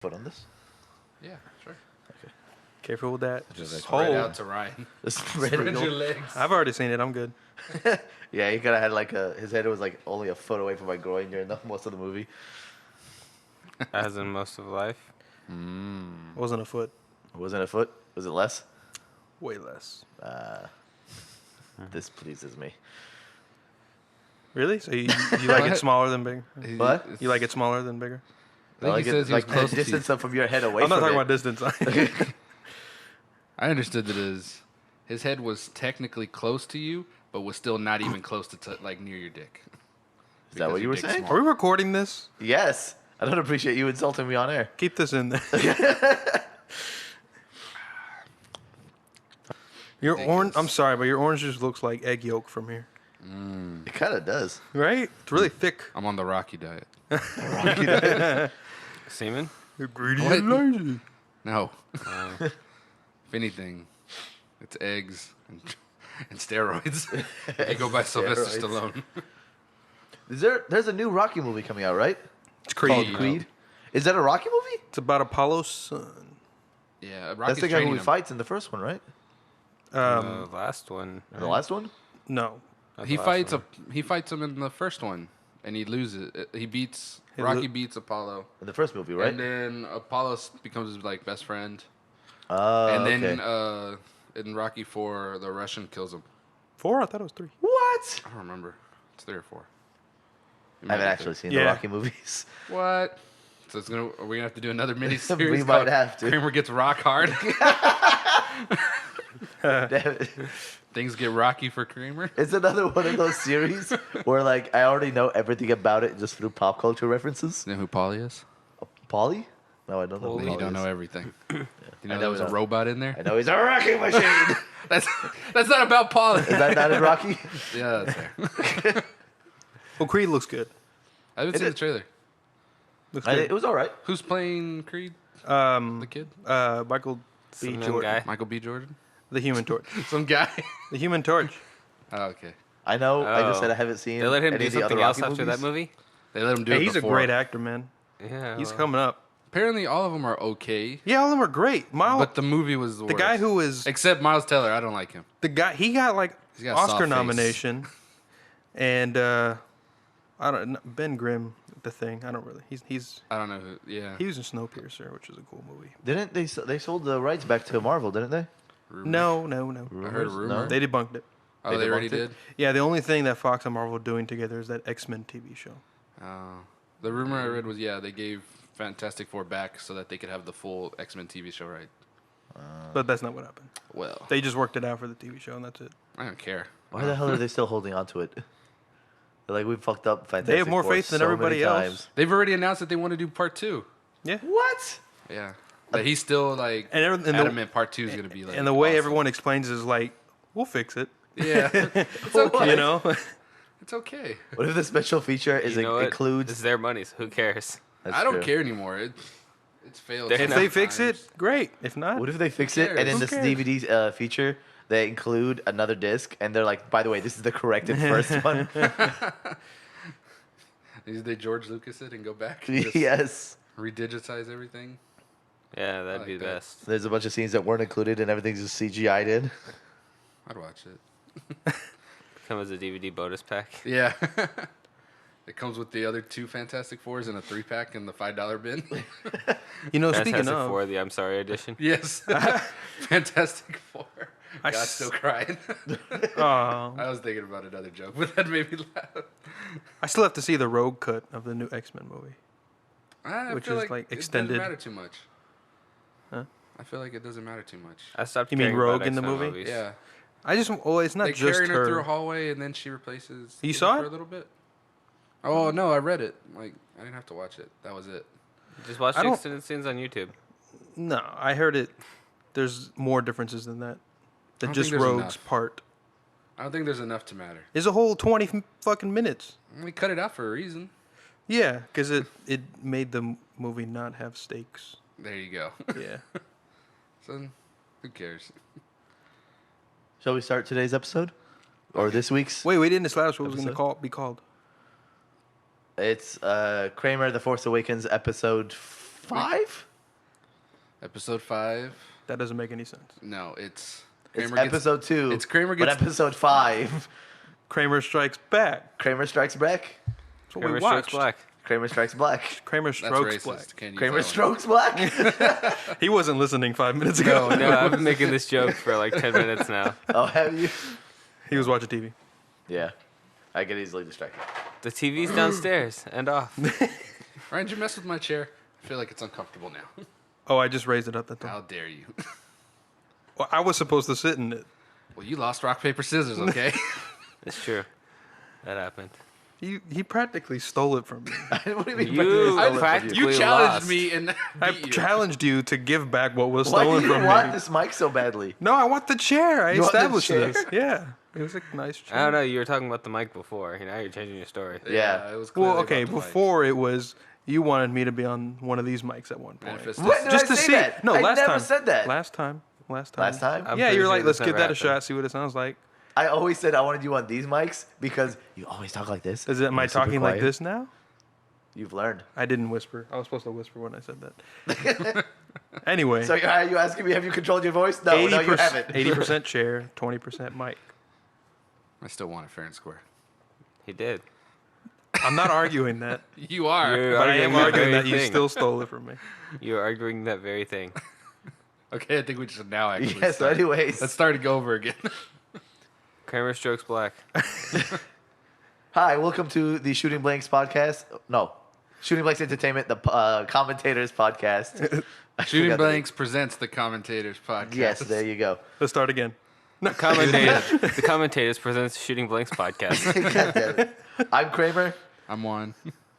foot on this? Yeah, sure. Okay. Careful with that. Just Hold. spread out to Ryan. Spread Spread your legs. I've already seen it. I'm good. Yeah, he kind of had like his head was like only a foot away from my groin during most of the movie. As in most of life. Wasn't a foot. Wasn't a foot? Was it less? Way less. This pleases me. Really? So you like it What? smaller than bigger? What? You like it smaller than bigger? I think he says he was like close the to distance from your head away I'm not from talking it. about distance. I understood that his head was technically close to you, but was still not even close to like near your dick. Is that what you were saying? Are we recording this? Yes. I don't appreciate you insulting me on air. Keep this in there. Your orange. I'm sorry, but your orange just looks like egg yolk from here. It kind of does. Right? It's really thick. I'm on the Rocky diet. Semen? You're greedy What? and lazy. No. If anything, it's eggs and steroids. They go by Sylvester Steroids. Stallone. There's a new Rocky movie coming out, right? It's Called Creed. Creed. Is that a Rocky movie? It's about Apollo's son. Yeah, Rocky's That's the guy training who he him. fights in the first one, right? The last one. The last one? No. Not He the last fights one. he fights him in the first one, and he loses. He beats Hey, Rocky Luke. beats Apollo, In the first movie, right? and then Apollo becomes his like best friend, Oh, and then okay. in Rocky 4, the Russian kills him. 4? I thought it was 3. What? I don't remember. It's 3 or 4. I haven't actually seen the Yeah. Rocky movies. What? So are we gonna have to do another mini series? We might have to. Kramer gets rock hard. Damn it. Things get rocky for Kramer. It's another one of those series where, like, I already know everything about it just through pop culture references. You know who Polly is? Polly? No, I don't know. who You Polly don't is. know everything. You know know there was a that. robot in there? I know he's a wrecking machine. That's not about Polly. Is that not in Rocky? Yeah, that's fair. Well, Creed looks good. I haven't It seen the is- trailer. Looks It good. was all right. Who's playing Creed? Um, The kid? Michael B. Some Jordan. guy. Michael B. Jordan? The Human Torch. Some guy? The Human Torch. Oh, okay. I know. I just Oh. said I haven't seen. They let him any do of the other something else Rocky after movies. that movie? They let him do Hey, it he's before. a great actor, man. Yeah. He's well, coming up. Apparently, all of them are okay, Yeah, all of them are great. Miles, but the movie was the the worst. guy who was Except Miles Teller, I don't like him. he got like He's got a soft Oscar face. nomination, and I don't Ben Grimm, The Thing. I don't really. He's I don't know who. Yeah. he was in Snowpiercer, which is a cool movie. Didn't they? They sold the rights back to Marvel, didn't they? No. I heard a Rumors? rumor. No? They debunked it. Oh, They they already debunked it? did? Yeah, the only thing that Fox and Marvel are doing together is that X-Men TV show. Oh. The rumor I read was, they gave Fantastic Four back so that they could have the full X-Men TV show right. But that's not what happened. Well, They just worked it out for the TV show, and that's it. I don't care. Why the hell are they still holding on to it? They're like, we fucked up Fantastic They have more Four faith than so everybody many else. times. They've already announced that they want to do part 2. Yeah. What? Yeah. But he's still, like, And the- adamant part 2 is going to be, like, And the way awesome. everyone explains it is like, we'll fix it. Yeah. It's okay. You know? It's okay. What if the special feature is you know what? includes? It's their money, so who cares? That's I don't true. care anymore. It's failed. If if so they many fix it, times. great. If not, What if they fix it and in cares? this Who cares? DVD feature they include another disc and they're like, by the way, this is the corrected first one. They George Lucas it and go back and just Yes. redigitize everything. Yeah, that'd like be that. best. There's a bunch of scenes that weren't included and everything's just CGI'd in. I'd watch it. Come as a DVD bonus pack. Yeah. It comes with the other 2 Fantastic Fours in a 3-pack in the $5 bin. you know, speaking Fantastic of, Four, the I'm Sorry edition. Yes. Fantastic Four. I God's s- still crying. I I was thinking about another joke, but that made me laugh. still have to see the rogue cut of the new X-Men movie. I Which feel is, like, It extended. doesn't matter too much. Huh? I feel like it doesn't matter too much. I stopped. You mean caring about Rogue in the X-Men movie? movies. Yeah. I just, it's not They just carried her through a her. hallway and then she replaces. You Peter saw for it? a little bit. Oh no, I read it. Like I didn't have to watch it. That was it. Just watch I the don't- extended scenes on YouTube. No, I heard it. There's more differences than that. Than don't just think there's Rogue's enough. part. I don't think there's enough to matter. It's a whole 20 fucking minutes. We cut it out for a reason. Yeah, because it made the movie not have stakes. There you go. Yeah. So who cares? Shall we start today's episode? Or this week's? Wait, we didn't establish what it was going Episode? to be called. It's Kramer, The Force Awakens, episode 5? Episode 5. That doesn't make any sense. No, it's It's Kramer gets- episode 2. It's Kramer but gets episode 5. Kramer Strikes Back. Kramer Strikes Back. That's what Kramer we Strikes watched. Black. Kramer Strikes Black. Kramer That's Strokes racist. Black. Can't use Kramer that one. Strokes Black. He wasn't listening 5 minutes ago. No, I've been making this joke for like 10 minutes now. Oh, have you? He was watching TV. Yeah. I get easily distracted. The TV's downstairs and off. Ryan, did you mess with my chair? I feel like it's uncomfortable now. Oh, I just raised it up. That's all. How dare you? Well, I was supposed to sit in it. Well, you lost rock, paper, scissors, okay? It's true. That happened. He practically stole it from me. What do you mean? You practically stole it from practically- You We challenged lost. me and I beat you. challenged you to give back what was Why stolen do you from want me. this mic so badly? No, I want the chair. I You want the established chair? this. Yeah, it was a nice chair. I don't know. You were talking about the mic before. Now you're changing your story. Yeah. It was Well, clearly okay. about the mic. Before it was you wanted me to be on one of these mics at one point. Manifest When did Just I to say see. that? No, I last never time. said that. Last time. Last time? I'm Yeah, pretty you were sure like, let's this give never that a happened. shot, see what it sounds like. I always said I wanted you on these mics because you always talk like this. Is it? Am I You're super talking like quiet. this now? You've learned. I didn't whisper. I was supposed to whisper when I said that. Anyway, So are you asking me, have you controlled your voice? No, no, you haven't. 80% chair, 20% mic. I still want it fair and square. He did. I'm not arguing that, You are. You're but I am that arguing very that you thing. still stole it from me. You're arguing that very thing. Okay, I think we should now actually Yeah, so start. anyways. Let's start over again. Kramer Strokes Black. Hi, welcome to the Shooting Blanks podcast. No, Shooting Blanks Entertainment, the commentators podcast. I Shooting forgot the- Blanks presents the Commentators podcast. Yes, there you go. Let's start again. The Commentators presents Shooting Blanks podcast. God damn it. I'm Kramer, I'm Juan.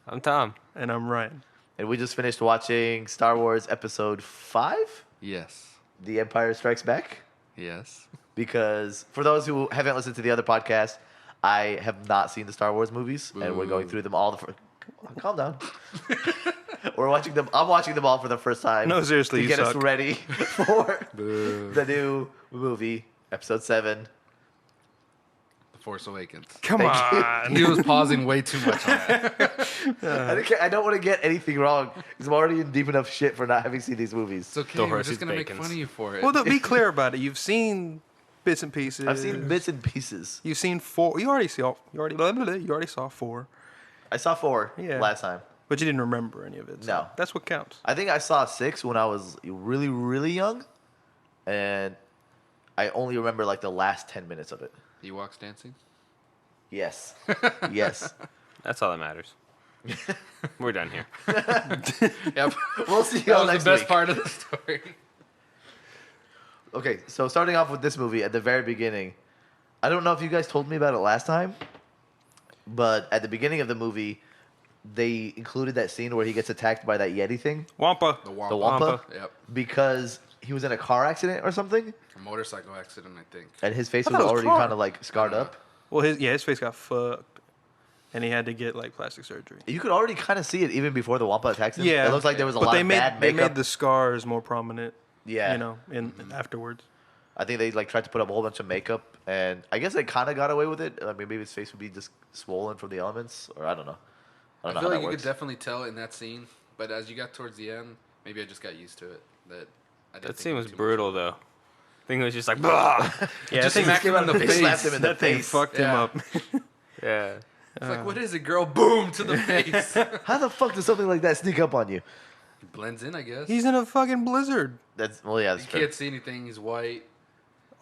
I'm Tom. And I'm Ryan. and we just finished watching Star Wars Episode 5, Yes. The Empire Strikes Back. Yes. Because for those who haven't listened to the other podcast, I have not seen the Star Wars movies, and we're going through them all. Calm down. We're watching them. I'm watching them all for the first time. No, seriously, to you get us suck. ready for the new movie, Episode 7. The Force Awakens. Come Thank you. on. He was pausing way too much on that. I don't want to get anything wrong because I'm already in deep enough shit for not having seen these movies. It's okay. The We're horse just eats going to make bacons. fun of you for it. Well, to be clear about it, you've seen bits and pieces. I've seen bits and pieces. You've seen 4. You already saw. You already saw 4, I saw 4 Yeah. last time. but you didn't remember any of it. So No. that's what counts. I think I saw 6 when I was really, really young, and I only remember like the last 10 minutes of it. Ewoks dancing? Yes. Yes. That's all that matters. We're done here. Yep. We'll see you That all was next the best week. part of the story. Okay, so starting off with this movie at the very beginning, I don't know if you guys told me about it last time, but at the beginning of the movie, they included that scene where he gets attacked by that Yeti thing Wampa. The Wampa. The Wampa? Yep. because he was in a car accident or something, A motorcycle accident, I think. and his face I was thought it was already car. kind of like scarred up. Well, his face got fucked, and he had to get like plastic surgery. You could already kind of see it even before the Wampa attacks him. Yeah, It looks like there was a but lot they of made bad they makeup. made the scars more prominent. Yeah. you know, in afterwards. I think they like tried to put up a whole bunch of makeup, and I guess they kind of got away with it. I mean, maybe his face would be just swollen from the elements, or I don't know. I don't know I feel how like that you works. could definitely tell in that scene, but as you got towards the end, maybe I just got used to it. That I didn't That think scene it was too much. brutal, though. I think it was just like, bah! Yeah, Just I think smack him in the They face. slapped him in the that thing face. fucked him Yeah. up. Yeah. It's like, what is it, girl? Boom to the face. How the fuck does something like that sneak up on you? Blends in, I guess. He's in a fucking blizzard. That's well, yeah, You that's true. can't see anything. He's white.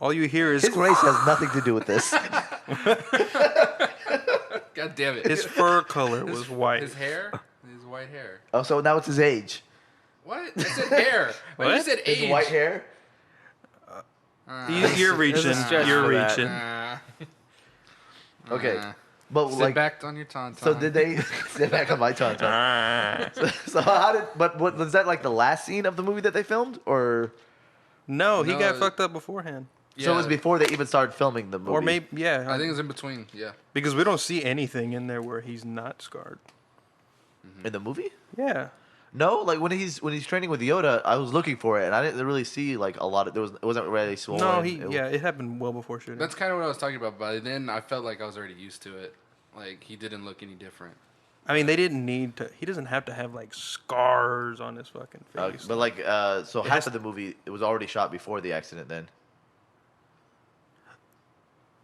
All you hear is His race has nothing to do with this. God damn it. his fur color was white. His hair? His white hair. Oh, so now it's his age. What? I said hair. When you What? said His age. white hair. You're reaching. stretch You're for that. reaching. Okay, but Sit like, back on your tauntaun. so did they sit back on my tongue? So how did? But what was that like the last scene of the movie that they filmed, or No, he got No. fucked up beforehand. so it was Yeah. before they even started filming the movie? Or maybe, yeah. I think it's in between. Yeah. because we don't see anything in there where he's not scarred. in the movie. Yeah. No, like when he's training with Yoda, I was looking for it, and I didn't really see like a lot of. It wasn't really swollen. No, It- it happened well before shooting. That's kind of what I was talking about. By then, I felt like I was already used to it. Like, he didn't look any different. I mean, they didn't need to. He doesn't have to have like scars on his fucking face. But like, so It half has- of the movie it was already shot before the accident. Then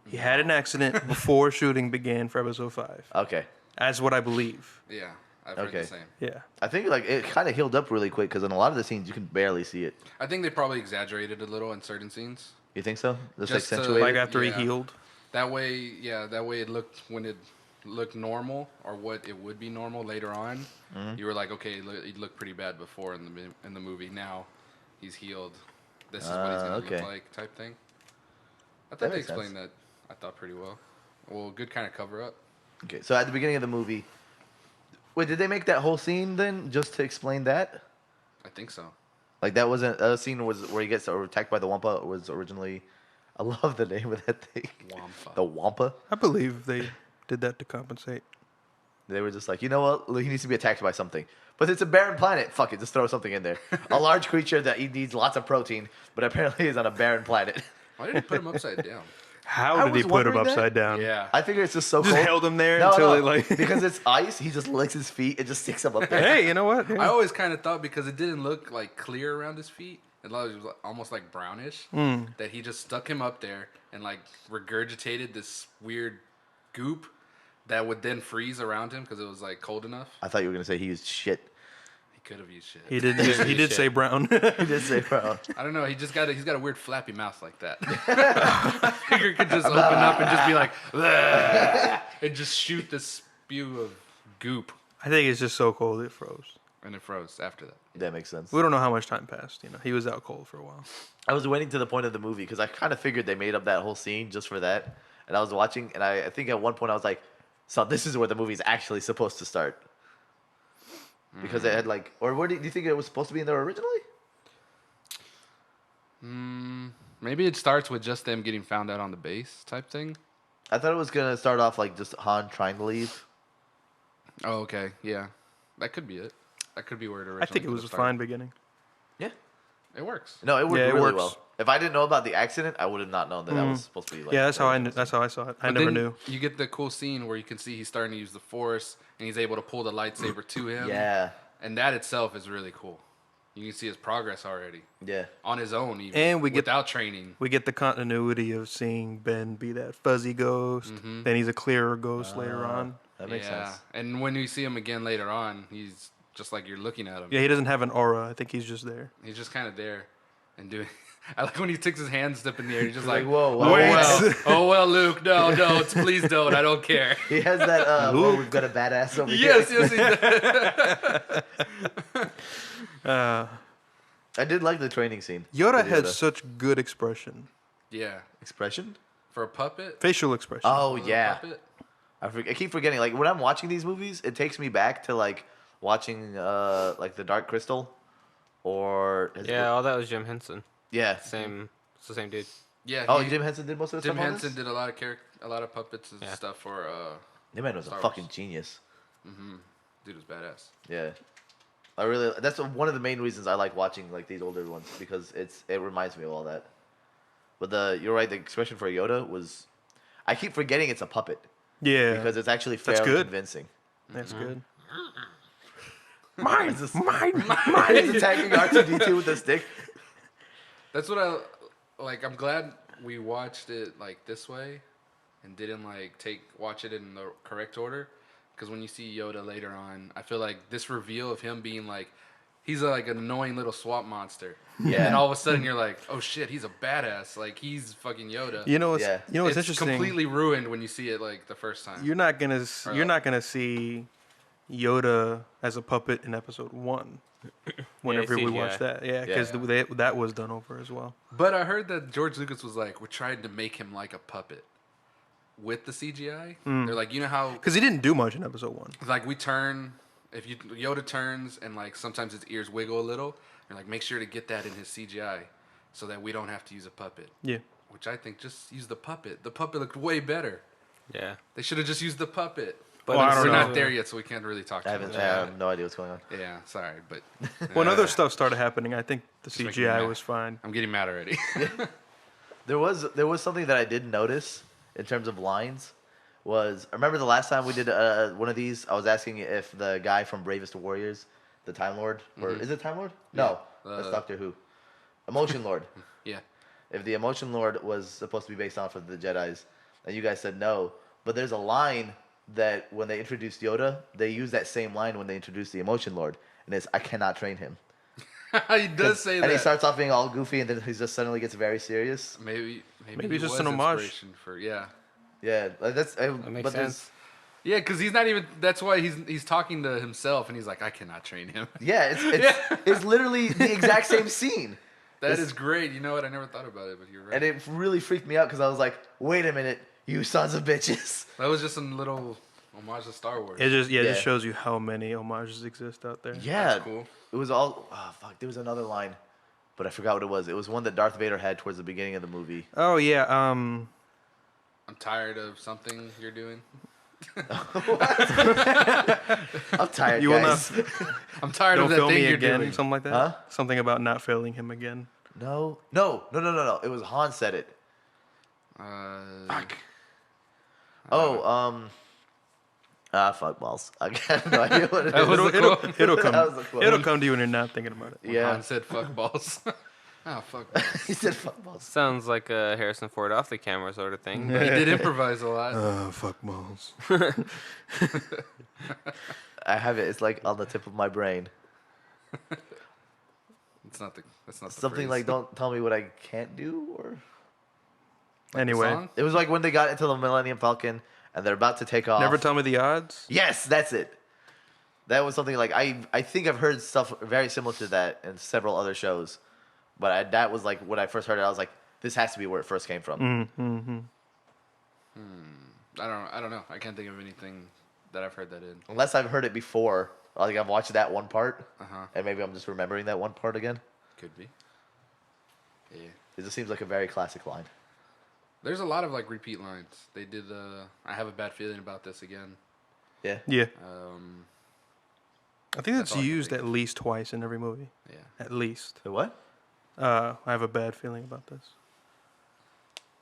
He had an accident before shooting began for episode 5. okay, That's what I believe. Yeah, I've heard Okay. the same. Yeah. I think like it kind of healed up really quick because in a lot of the scenes you can barely see it. I think they probably exaggerated a little in certain scenes. You think so? Just Just to, accentuate Like it? after Yeah. he healed. That way, that way it looked when it looked normal or what it would be normal later on. Mm-hmm. You were like, okay, it looked pretty bad before in the movie. Now he's healed. This is what he's gonna okay. look like, type thing. I That thought they makes sense. explained that. I thought pretty well. Well, good kind of cover up. Okay, so at the beginning of the movie, wait, did they make that whole scene then just to explain that? I think so. Like that wasn't a scene was where he gets attacked by the Wampa was originally. I love the name of that thing. Wampa. The Wampa. I believe they did that to compensate. They were just like, you know what? He needs to be attacked by something. But it's a barren planet. Fuck it, just throw something in there. A large creature that he needs lots of protein, but apparently is on a barren planet. Why did he put him upside down? How I did he was put him wondering that. upside down? Yeah. I figure it's just so Just cold. held him there No, until no, it like. because it's ice. He just licks his feet and just sticks them up there. Hey, you know what? I always kind of thought because it didn't look like clear around his feet. It was almost like brownish. That he just stuck him up there and like regurgitated this weird goop that would then freeze around him because it was like cold enough. I thought you were gonna say he used shit. He could have used shit. He did. He did say brown. He did say, bro. I don't know. He's got a weird flappy mouth like that. I figure it could just open up and just be like, "Bleh," and just shoot this spew of goop, I think it's just so cold it froze. and it froze after that. That makes sense. We don't know how much time passed. You know, he was out cold for a while. I was waiting to the point of the movie because I kind of figured they made up that whole scene just for that. And I was watching, and I think at one point I was like, so this is where the movie's actually supposed to start. Because it had like, or where do you think it was supposed to be in there originally? Maybe it starts with just them getting found out on the base type thing. I thought it was going to start off like just Han trying to leave. Oh, okay. Yeah. That could be it. That could be where it originally I think it could was have a started. fine beginning. Yeah. It works. No, it worked Yeah, it really works. well. If I didn't know about the accident, I would have not known that that was supposed to be like. Yeah, that's how I. knew. That's how I saw it. I But never then knew. You get the cool scene where you can see he's starting to use the Force, and he's able to pull the lightsaber to him. Yeah. And that itself is really cool. You can see his progress already. Yeah. On his own, even. And we get- without training. We get the continuity of seeing Ben be that fuzzy ghost. Then he's a clearer ghost later on. That makes sense. And when you see him again later on, he's just like you're looking at him. Yeah, he doesn't have an aura. I think he's just there. He's just kind of there and doing. I like when he sticks his hands up in the air. He's just like, whoa, oh wait. well, oh well, Luke, no, please don't. I don't care. He has that, oh, we've got a badass over Yes, here. yes, he does. I did like the training scene. Yoda with had such good expression, Yeah, expression. for a puppet. facial expression. Oh, for a yeah. puppet? I keep forgetting. Like when I'm watching these movies, it takes me back to like watching like the Dark Crystal, or Yeah, all that was Jim Henson. yeah. Same. It's the same dude. Yeah. Oh, Jim Henson did most of the Jim stuff on Henson this? did a lot of puppets and Yeah. stuff for. That man was a Star fucking Wars. genius. Dude was badass. Yeah, I really. That's one of the main reasons I like watching like these older ones because it reminds me of all that. But you're right. The expression for Yoda was, I keep forgetting it's a puppet yeah, because it's actually That's fairly good. convincing. that's good. Mine, mine is attacking R2D2 with a stick. That's what I like. I'm glad we watched it like this way, and didn't like watch it in the correct order. Because when you see Yoda later on, I feel like this reveal of him being like, he's like an annoying little swamp monster. Yeah. And all of a sudden you're like, oh shit, he's a badass. Like he's fucking Yoda. You know what's Yeah. you know what's it's interesting. completely ruined when you see it like the first time. You're not gonna see Yoda as a puppet in episode 1. Whenever we CGI. watch that, yeah, because Yeah. that was done over as well. But I heard that George Lucas was like, we're trying to make him like a puppet with the CGI. They're like, you know how Because he didn't do much in episode 1. like we turn, if Yoda turns and like sometimes his ears wiggle a little, you're like, make sure to get that in his CGI so that we don't have to use a puppet. Yeah, Which I think just use the puppet. The puppet looked way better. Yeah. They should have just used the puppet. But Well, I don't we're know. not there yet, so we can't really talk I too much. have no idea what's going on. Yeah, sorry, but when other stuff started happening, I think the Just making me CGI mad. was fine. I'm getting mad already. There was something that I did notice in terms of lines was, remember the last time we did one of these? I was asking if the guy from Bravest Warriors, the Time Lord, or is it Time Lord? No, that's Doctor Who. Emotion Lord. Yeah. If the Emotion Lord was supposed to be based off of the Jedi's, and you guys said no, but there's a line that when they introduced Yoda, they use that same line when they introduced the Emotion Lord, and it's, I cannot train him. He does say that. And he starts off being all goofy, and then he just suddenly gets very serious. Maybe Maybe he it's just was an homage. inspiration for Yeah, like that's That makes but there's- sense. Yeah, because he's not even. That's why he's talking to himself, and he's like, I cannot train him. Yeah, it's literally the exact same scene. That is great. You know what? I never thought about it, but you're right. And it really freaked me out because I was like, wait a minute, you sons of bitches. That was just a little homage to Star Wars. It just Yeah. just shows you how many homages exist out there. Yeah. That's cool. It was all, oh, fuck, there was another line, but I forgot what it was. It was one that Darth Vader had towards the beginning of the movie. Oh yeah. I'm tired of something you're doing. I'm tired, You will guys. I'm tired Don't of that fail thing me you're again. doing. Something like that. Huh? Something about not failing him again. No. It was Han said it. Fuck balls. I have no idea what it That is. was the It'll, quote. it'll That was the come. quote. It'll come to you when you're not thinking about it. Yeah. Han said fuck balls. Oh, fuck balls. He said fuck balls. Sounds like a Harrison Ford off the camera sort of thing. He But did improvise a lot. Fuck balls. I have it. It's like on the tip of my brain. That's not the Something phrase. like, don't tell me what I can't do, or... The Anyway, song? It was like when they got into the Millennium Falcon and they're about to take off. never tell me the odds. Yes, that's it. That was something like I think I've heard stuff very similar to that in several other shows, but that was like when I first heard it. I was like, this has to be where it first came from. Mm-hmm. I don't know. I can't think of anything that I've heard that in. Unless I've heard it before, like I've watched that one part, Uh-huh. and maybe I'm just remembering that one part again. Could be. Yeah. It just seems like a very classic line. There's a lot of like repeat lines. They did I have a bad feeling about this again. Yeah. Yeah, I think That's that's all I can used think at least twice in every movie. Yeah. At least. The what? I have a bad feeling about this.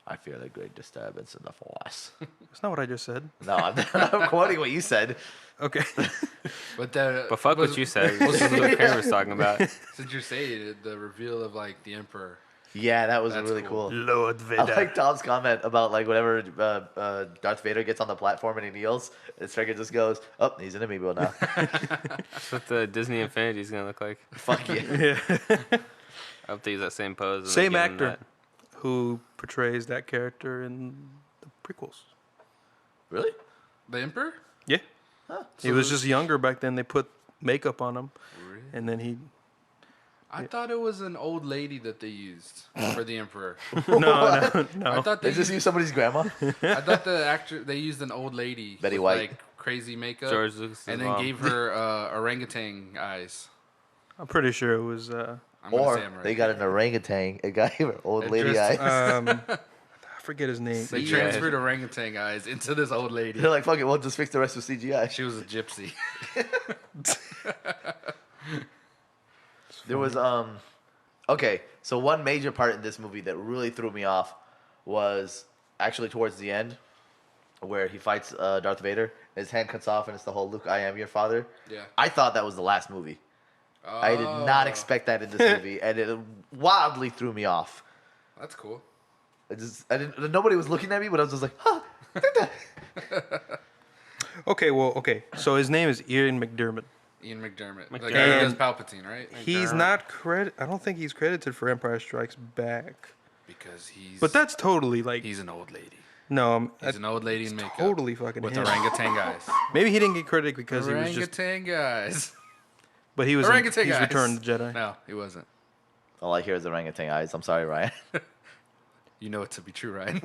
I fear the great disturbance in the force. That's not what I just said. No, I'm quoting what you said. Okay. But fuck what you said. This is what Kramer's talking about. Since you're saying it, the reveal of like the Emperor. Yeah, that was That's really cool. cool. Lord I Vader. like Tom's comment about like whenever Darth Vader gets on the platform and he kneels, and Striker just goes, "Oh, he's an amiibo now." That's what the Disney Infinity is gonna look like. Fuck you. Yeah. I hope they use that same pose. and they Same give him actor that. who portrays that character in the prequels. Really? The Emperor? Yeah. Huh. He was just younger back then. They put makeup on him, Really? and then he. I thought it was an old lady that they used for the Emperor. No. I thought They they just use somebody's grandma. I thought the actor they used an old lady Betty with, White. like crazy makeup, George Lucas's and then mom. gave her orangutan eyes. I'm pretty sure it was. I'm gonna Or say I'm right. they got an orangutan, a guy with old They lady dressed- eyes. I forget his name. They CGI. transferred orangutan eyes into this old lady. They're like, "Fuck it, we'll just fix the rest with CGI." She was a gypsy. There was okay, so one major part in this movie that really threw me off was actually towards the end, where he fights Darth Vader. His hand cuts off, and it's the whole "Luke, I am your father." Yeah. I thought that was the last movie. I did not Oh, expect that in this movie, and it wildly threw me off. That's cool. I didn't. Nobody was looking at me, but I was just like, "Huh." Okay. So his name is Ian McDermott. Ian McDermott. McDermott. The guy who does And- Palpatine, right? He's not credit. I don't think he's credited for Empire Strikes Back. Because he's But that's totally like he's an old lady. no. He's That's an old lady in makeup. totally fucking with him. orangutan guys. Maybe he didn't get credit because he was just. Orangutan guys. But he was. Orangutan He's guys. Returned the Jedi. No, he wasn't. All I hear is orangutan eyes. I'm sorry, Ryan. You know it to be true, right?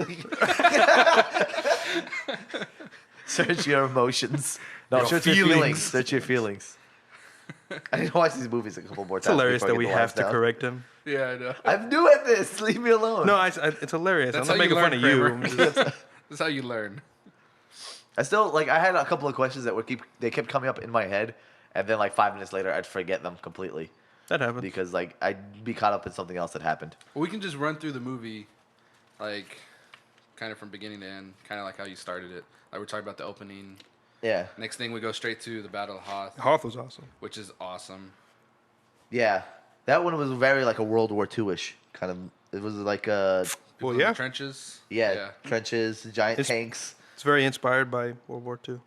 Search your emotions. No, Your search your feelings. feelings. Search your feelings. I need to watch these movies a couple more It's times. hilarious before I that get we the have lines to down. correct him. yeah, I know. I'm new at this. Leave me alone. No, it's hilarious. That's I'm not how you making fun of learn, you. Kramer. I'm just- That's how you learn. I still like. I had a couple of questions that they kept coming up in my head, and then like 5 minutes later, I'd forget them completely that happens. because like I'd be caught up in something else that happened. We can just run through the movie, like, kind of from beginning to end, kind of like how you started it. Like we're talking about the opening. Yeah. Next thing we go straight to the Battle of Hoth, Hoth was awesome. which is awesome. Yeah. That one was very like a World War II-ish kind of. It was like People Well, in yeah. the trenches. trenches, giant tanks. It's very inspired by World War II.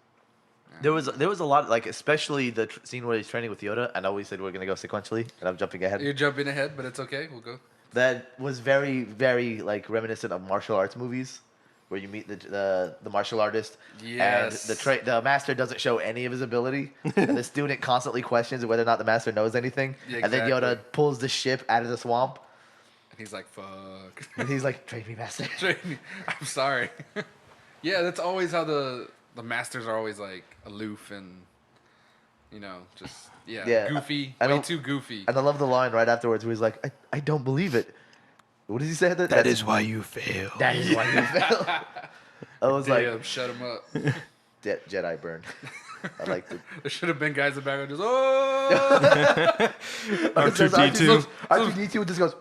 There was a lot like especially the scene where he's training with Yoda. I know we said we're gonna go sequentially, and I'm jumping ahead. You're jumping ahead, but it's okay. We'll go. That was very very like reminiscent of martial arts movies, where you meet the martial artist. Yes. And the master doesn't show any of his ability, and the student constantly questions whether or not the master knows anything. Yeah, And then Yoda exactly. pulls the ship out of the swamp, And he's like, "Fuck." and he's like, "Train me, master." I'm sorry. Yeah, that's always how the masters are always like aloof and just Yeah, goofy, I way don't- too goofy. And I love the line right afterwards where he's like, I don't believe it. What does he say? That is why you fail. That is why you fell. I was Damn, like, shut him up. Jedi burn. I liked it. There should have been guys in the background just oh. R2D2. R2D2 just goes.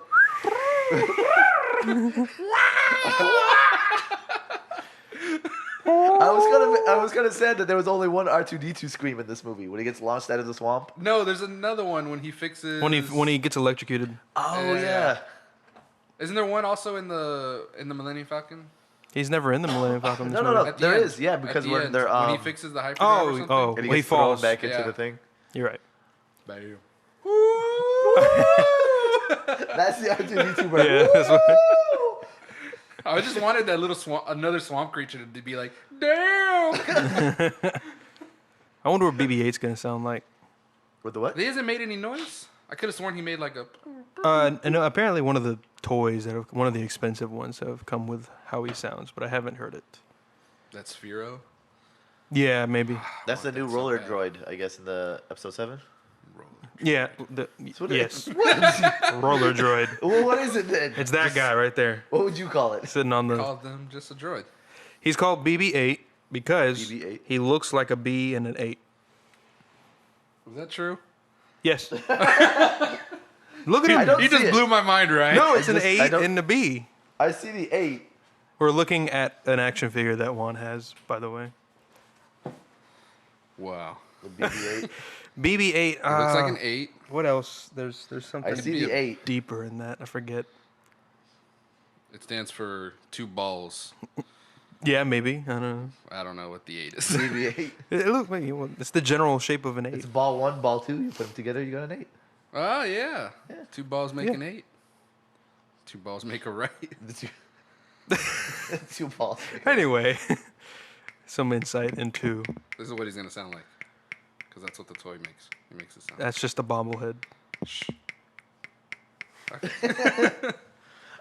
I was gonna say that there was only one R2D2 scream in this movie when he gets launched out of the swamp. No, there's another one when he fixes. When he gets electrocuted. Oh Yeah. yeah. Isn't there one also in the Millennium Falcon? He's never in the Millennium Falcon. in this No, movie. At the there end. is, yeah, At because the when end, they're when he fixes the hyperdrive or something. Oh, and when he he gets thrown falls. back into Yeah. the thing. You're right. Bam. That's the R2D2 burn. Yeah, that's what. I just wanted that little another swamp creature to be like, damn. I wonder what BB-8's gonna sound like. With the what? He hasn't made any noise. I could have sworn he made like a. And apparently one of the toys one of the expensive ones have come with how he sounds, but I haven't heard it. That's Sphero. Yeah, maybe. That's the new that's so roller bad. droid, I guess, in the episode 7. Yeah. What is- Yes. Roller droid. Well, what is it then? It's that guy right there, What would you call it? sitting on the. Called them just a droid. He's called BB-8 because BB-8? he looks like a B and an 8. Was that true? Yes. Look at I him. don't He see just it. blew my mind, right? No, it's an I 8 don't- and a B. I see the 8. We're looking at an action figure that Juan has, by the way. Wow. The BB-8. BB-8. It looks like an 8. What else? There's something I see the 8. deeper in that. I forget. It stands for 2 balls. Yeah, maybe. I don't know. I don't know what the 8 is. BB-8. It's the general shape of an 8. It's ball 1, ball 2. You put them together, you got an 8. Oh, yeah. Yeah. 2 balls make Yeah. an 8. 2 balls make a right. The two, 2 balls. Anyway, some insight into This is what he's going to sound like. Because that's what the toy makes. It makes it sound. that's just a bobblehead.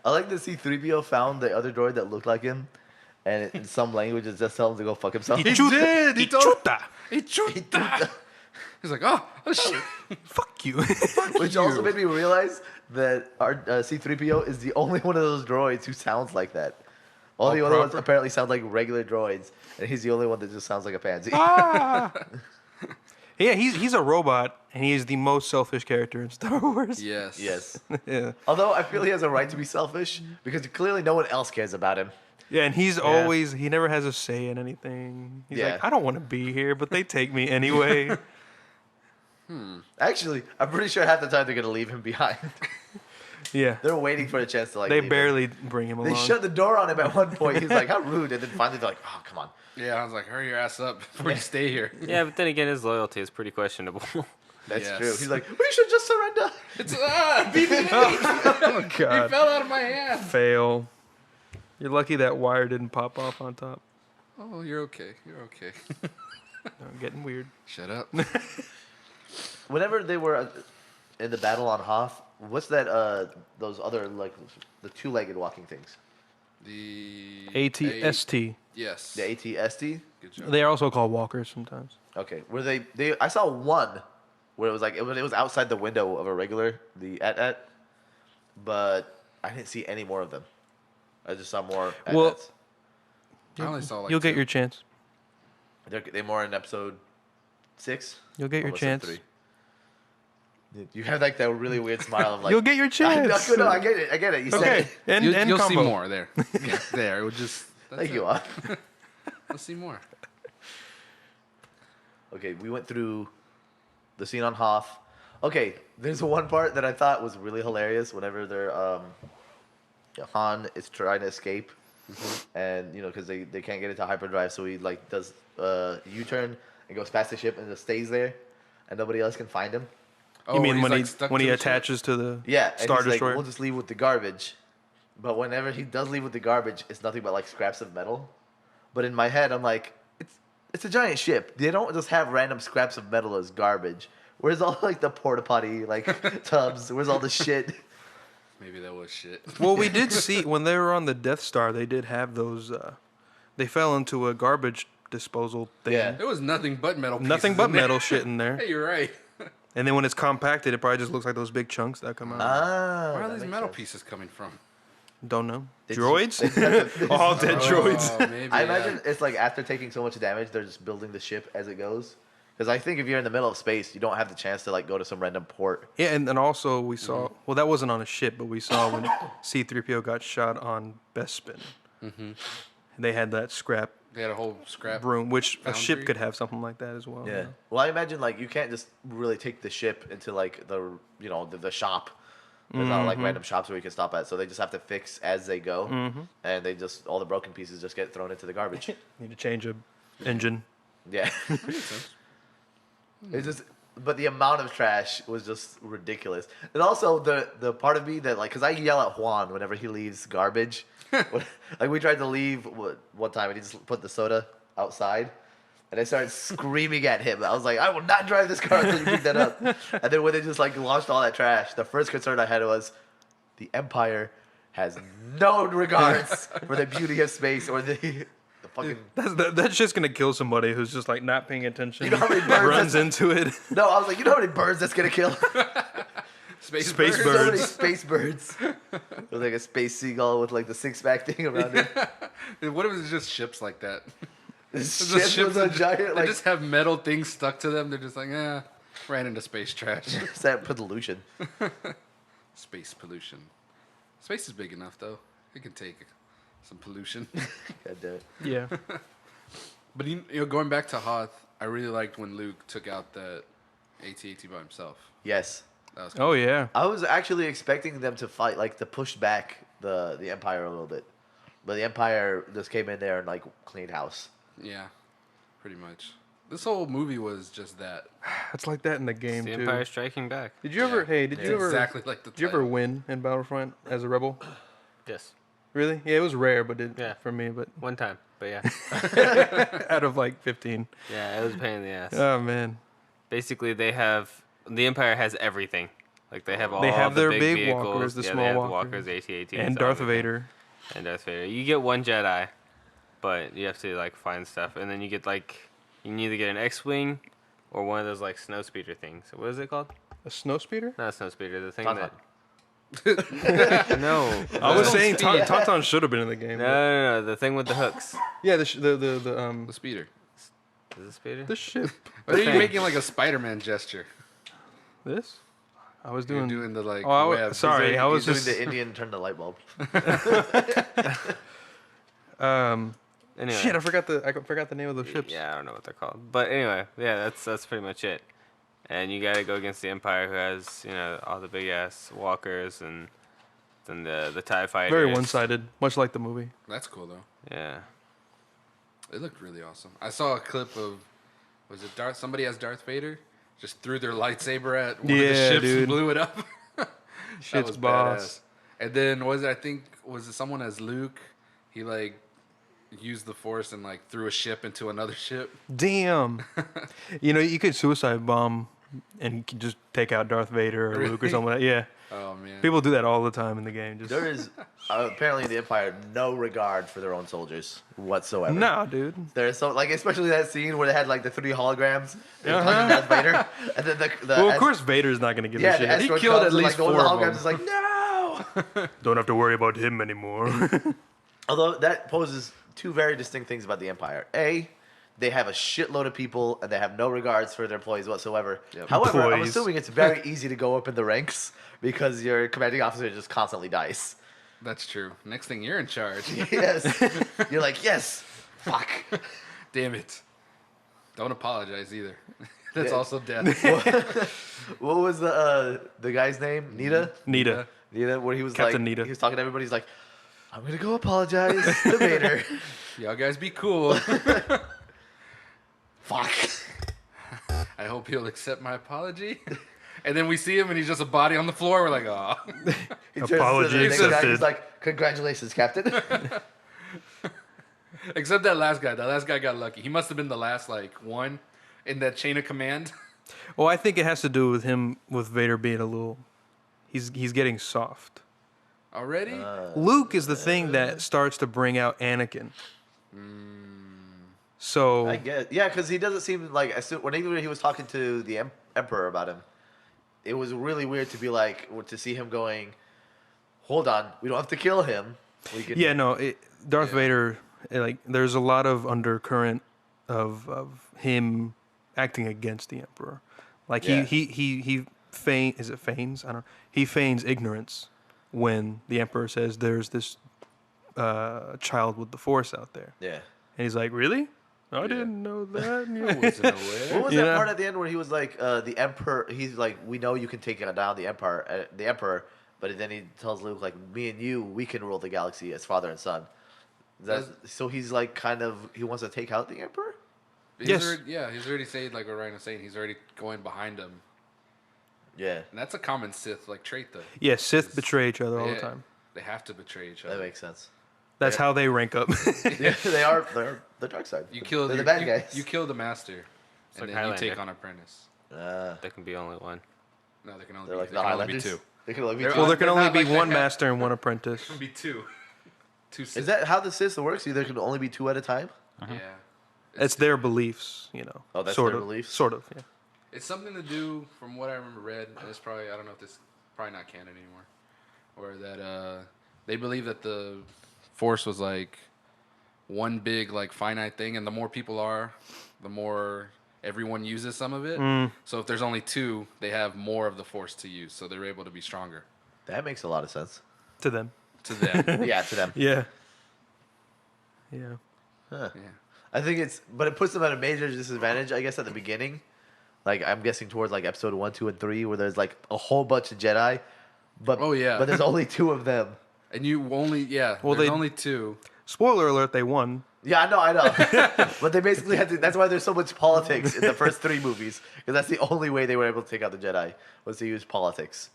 I like that C-3PO found the other droid that looked like him, and in some language it just tells him to go fuck himself. He did. He told. Chuta. He chuta. He's like, oh shit. Fuck you. Which also made me realize that our C-3PO is the only one of those droids who sounds like that. All the other ones proper? apparently sound like regular droids, and he's the only one that just sounds like a pansy. Ah. Yeah, he's a robot, and he is the most selfish character in Star Wars. Yes. Yes. Yeah. Although I feel he has a right to be selfish because clearly no one else cares about him. Yeah, and he never has a say in anything. He's Yeah. like, I don't want to be here, but they take me anyway. Actually, I'm pretty sure half the time they're gonna leave him behind. Yeah. They're waiting for a chance to like. They leave him. barely bring him They along. shut the door on him at one point. He's like, "How rude!" And then finally they're like, "Oh, come on." Yeah, I was like, hurry your ass up before you stay here. Yeah, but then again, his loyalty is pretty questionable. That's Yes. true. He's like, "We should just surrender." It's BB-8. Oh, He God. fell out of my hand. Fail. You're lucky that wire didn't pop off on top. Oh, you're okay. You're okay. I'm getting weird. Shut up. Whenever they were in the battle on Hoth, what's that? Those other like the two-legged walking things. The ATST. Yes. The ATST. Good job. They are also called walkers sometimes. Okay, where they I saw one where it was like it was outside the window of a regular the AT-AT, but I didn't see any more of them. I just saw more AT-ATs. Well, I only saw like You'll get 2. your chance. They're more in episode 6. You'll get your Almost in chance. 3. You have like that really weird smile of like. You'll get your chance. No, I get it. You said Okay. it. And You'll see combo. more there. Yeah, there. It would just. Thank you, Juan. Let's see more. Okay, we went through the scene on Hoth. Okay, there's one part that I thought was really hilarious whenever they're Han is trying to escape, and because they can't get into hyperdrive, so he like does U-turn and goes past the ship and just stays there, and nobody else can find him. Oh, You mean he's, when like, he stuck when to he the ship? attaches to the Yeah, and Star he's like, Destroyer? we'll just leave with the garbage. But whenever he does leave with the garbage, it's nothing but like scraps of metal. But in my head, I'm like, it's a giant ship. They don't just have random scraps of metal as garbage. Where's all like the porta potty like tubs? Where's all the shit? Maybe that was shit. Well, we did see when they were on the Death Star, they did have those. They fell into a garbage disposal thing. Yeah. There was nothing but metal pieces Nothing but in there. metal shit in there. Hey, you're right. And then when it's compacted, it probably just looks like those big chunks that come out. Ah, Where are that these makes metal sense. pieces coming from? Don't know. They Droids? just- they just have to- All dead droids. Oh, maybe, I yeah. imagine it's like after taking so much damage, they're just building the ship as it goes. Because I think if you're in the middle of space, you don't have the chance to like go to some random port. Yeah, and then also we saw. Well, that wasn't on a ship, but we saw when C-3PO got shot on Bespin. They had that scrap They had a whole scrap room, which a ship foundry. could have something like that as well. Yeah. Well, I imagine like you can't just really take the ship into like the the shop. There's not like random shops where you can stop at, so they just have to fix as they go, and they just all the broken pieces just get thrown into the garbage. Need to change a engine. Yeah. It's just, but the amount of trash was just ridiculous, and also the part of me that like, cause I yell at Juan whenever he leaves garbage. Like we tried to leave one time, and he just put the soda outside. And I started screaming at him. I was like, I will not drive this car until you pick that up. And then when they just like launched all that trash, the first concern I had was the Empire has no regards for the beauty of space or the fucking. That's just gonna kill somebody who's just like not paying attention. You know how many birds runs into it. No, I was like, you know how many birds that's gonna kill? Space Space birds. So many birds. space birds. With like a space seagull with like the six-pack thing around it. What if it's just ships like that? This It's just ship was a that giant they like just have metal things stuck to them. They're just like, ran into space trash. that pollution. Space pollution. Space is big enough though. It can take some pollution. God damn it. Yeah. But going back to Hoth, I really liked when Luke took out that AT-AT by himself. Yes. That was Oh yeah. I was actually expecting them to fight, like to push back the Empire a little bit, but the Empire just came in there and like cleaned house. yeah, pretty much. This whole movie was just that. It's like that in the game The too. Empire Striking Back. Did you ever? Yeah. Hey, did It's you ever? exactly like the Did you ever title. win in Battlefront as a rebel? Yes. Really? Yeah, it was rare, but Yeah. for me. But One time. But yeah. out of like 15. Yeah, it was a pain in the ass. Oh man. Basically, the Empire has everything. Like they have all They have the their big big vehicles. walkers, the yeah, small they have walkers. the walkers, AT-ATs, And all Darth everything. Vader. And Darth Vader. You get one Jedi, but you have to like find stuff, and then you get like you can either get an X-wing or one of those like snow speeder things. What is it called? A snow speeder? Not a snow speeder. The thing Tauntaun. that. No. I was saying speed. Tauntaun should have been in the game. No. The thing with the hooks. Yeah, The the speeder. Is it speeder? the ship. Why are you thing. making like a Spider-Man gesture? This? I was You're doing. doing the like. Oh, I web. sorry, I was He's just. doing the Indian turn the light bulb. Anyway. Shit, I forgot the name of those ships. Yeah, I don't know what they're called. But anyway, yeah, that's pretty much it. And you gotta go against the Empire, who has all the big ass walkers and then the TIE fighters. Very one-sided, much like the movie. That's cool though. Yeah. It looked really awesome. I saw a clip of somebody as Darth Vader just threw their lightsaber at one of the Yeah, ships dude. and blew it up. That Shit's was boss. badass. And then was it someone as Luke? He like used the Force and like threw a ship into another ship. Damn. You could suicide bomb and you could just take out Darth Vader or Luke or Really? something like that. Yeah. Oh man. People do that all the time in the game. Just There is apparently in the Empire no regard for their own soldiers whatsoever. No, dude. There's so like especially that scene where they had like the 3 holograms and Uh-huh. Darth Vader, and then the Well, of course, Vader's not gonna give yeah, a the shit. escort killed comes at and, least like, one of 4 the of holograms them. is like no. Don't have to worry about him anymore. Although that poses 2 very distinct things about the Empire. A, they have a shitload of people and they have no regards for their employees whatsoever. Yep. However, I'm Employees. assuming it's very easy to go up in the ranks because your commanding officer just constantly dies. That's true. Next thing you're in charge. Yes. You're like, yes. Fuck. Damn it. Don't apologize either. That's Yeah. also death. What was the guy's name? Nita? Nita. Nita, where he was Captain like, Nita. he was talking to everybody. He's like, I'm gonna go apologize to Vader. Y'all guys be cool. Fuck. I hope he'll accept my apology. And then we see him and he's just a body on the floor. We're like, oh. He turns Apology to the next guy, accepted. he's like, congratulations, Captain. Except that last guy. That last guy got lucky. He must have been the last one in that chain of command. Well, I think it has to do with him, with Vader being a little. He's getting soft. Already? Luke is the thing that starts to bring out Anakin. So I guess. Yeah, because he doesn't seem like, when he was talking to the Emperor about him, it was really weird to be like, to see him going, hold on, we don't have to kill him. We can, yeah, no, Darth Yeah. Vader. There's a lot of undercurrent of him acting against the Emperor. Like Yeah. he feigns? I don't know. He feigns ignorance when the Emperor says there's this child with the Force out there, Yeah. and he's like, really? I didn't know that. I wasn't What aware. was Yeah. that part at the end where he was like, the Emperor, he's like, we know you can take down the Emperor, but then he tells Luke, like, me and you, we can rule the galaxy as father and son. So he's like, kind of, he wants to take out the Emperor? Yes. He's already saying, like what Ryan was saying, he's already going behind him. Yeah. And that's a common Sith trait, though. Yeah, Sith betray each other all the Yeah. time. They have to betray each That other. makes sense. That's how they rank up. Yeah, they're the dark side. You kill They're the bad guys. You kill the master, and like then Highlander. you take on apprentice. Uh, There can be only one. No, there can only they're be, like there the can only be Highlanders. two. They can only be They're two. Well, there can They're only not be like one that. master and one apprentice. There can be two. Two Is Sith. that how the Sith works? There can only be two at a time? Yeah. It's their beliefs, Oh, that's sort their of, beliefs? Sort of, yeah. It's something to do, from what I remember read, and it's probably, I don't know if this, probably not canon anymore, or that they believe that the Force was like one big like finite thing, and the more people are, the more everyone uses some of it. So if there's only two, they have more of the Force to use, so they're able to be stronger That makes a lot of sense. To them. to them. Yeah, to them. Yeah. Yeah. Huh. Yeah. I think but it puts them at a major disadvantage, I guess, at the beginning. Like, I'm guessing towards like episode 1, 2, and 3, where there's like a whole bunch of Jedi. But, Oh, yeah. But there's only two of them. And you only, Well, there's they- only two. Spoiler alert, they won. Yeah, I know. But they basically had to. That's why there's so much politics in the first three movies. Because that's the only way they were able to take out the Jedi, was to use politics.